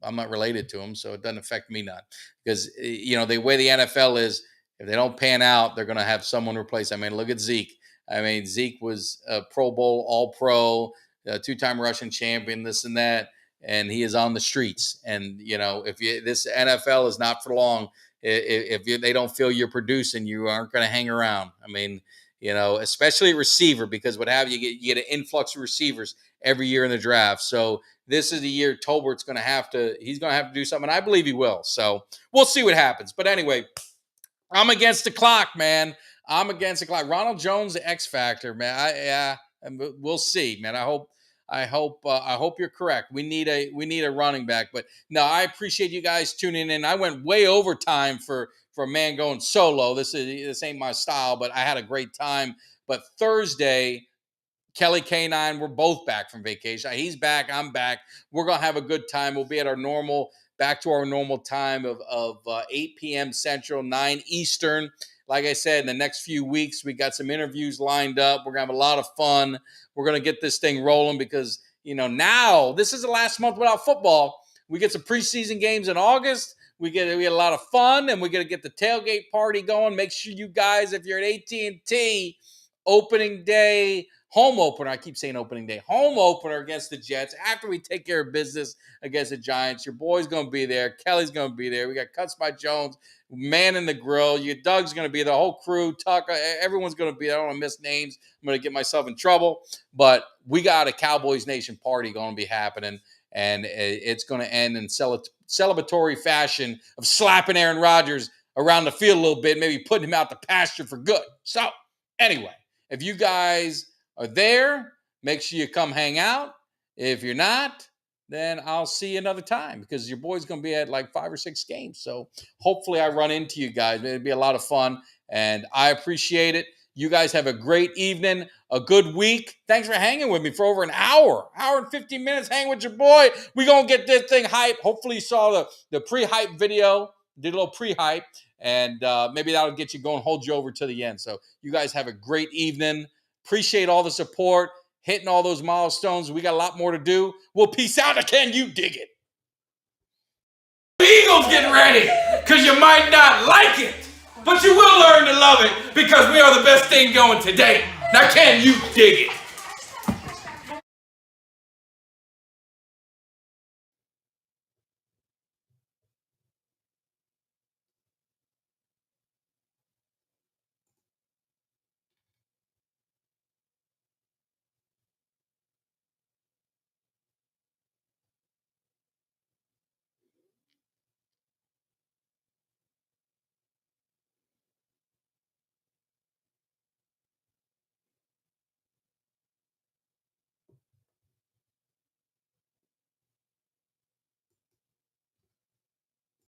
I'm not related to him, so it doesn't affect me none. Because the way the NFL is, if they don't pan out, they're going to have someone replace. I mean, look at Zeke. I mean, Zeke was a Pro Bowl, All Pro, two-time Russian champion, this and that, and he is on the streets. And this NFL is not for long. If they don't feel you're producing, you aren't going to hang around. I mean, especially a receiver, because you get an influx of receivers every year in the draft. So this is the year Tolbert's going to have to do something. I believe he will. So we'll see what happens. But anyway, I'm against the clock, man. I'm against the clock. Ronald Jones, the X Factor, man. We'll see, man. I hope you're correct. We need a running back. But no, I appreciate you guys tuning in. I went way over time for a man going solo. This ain't my style, but I had a great time. But Thursday, Kelly K9, we're both back from vacation. He's back. I'm back. We're going to have a good time. We'll be at back to our normal time of 8 p.m. Central, 9 Eastern. Like I said, in the next few weeks, we got some interviews lined up. We're going to have a lot of fun. We're going to get this thing rolling because, now this is the last month without football. We get some preseason games in August. We get a lot of fun, and we're going to get the tailgate party going. Make sure you guys, if you're at AT&T, opening day, home opener. I keep saying opening day. Home opener against the Jets. After we take care of business against the Giants, your boy's going to be there. Kelly's going to be there. We got Cuts by Jones, Man in the Grill. Your Doug's going to be there. The whole crew. Tucker. Everyone's going to be there. I don't want to miss names. I'm going to get myself in trouble. But we got a Cowboys Nation party going to be happening. And it's going to end in celebratory fashion of slapping Aaron Rodgers around the field a little bit, maybe putting him out the pasture for good. So anyway, if you guys are there, make sure you come hang out. If you're not, then I'll see you another time because your boy's going to be at like 5 or 6 games. So hopefully I run into you guys. It'd be a lot of fun, and I appreciate it. You guys have a great evening, a good week. Thanks for hanging with me for over an hour and 15 minutes. Hang with your boy. We're going to get this thing hype. Hopefully you saw the pre-hype video, did a little pre-hype, and maybe that'll get you going, hold you over to the end. So you guys have a great evening. Appreciate all the support, hitting all those milestones. We got a lot more to do. We'll peace out. Can you dig it? The Eagles getting ready because you might not like it, but you will learn to love it because we are the best thing going today. Now, can you dig it?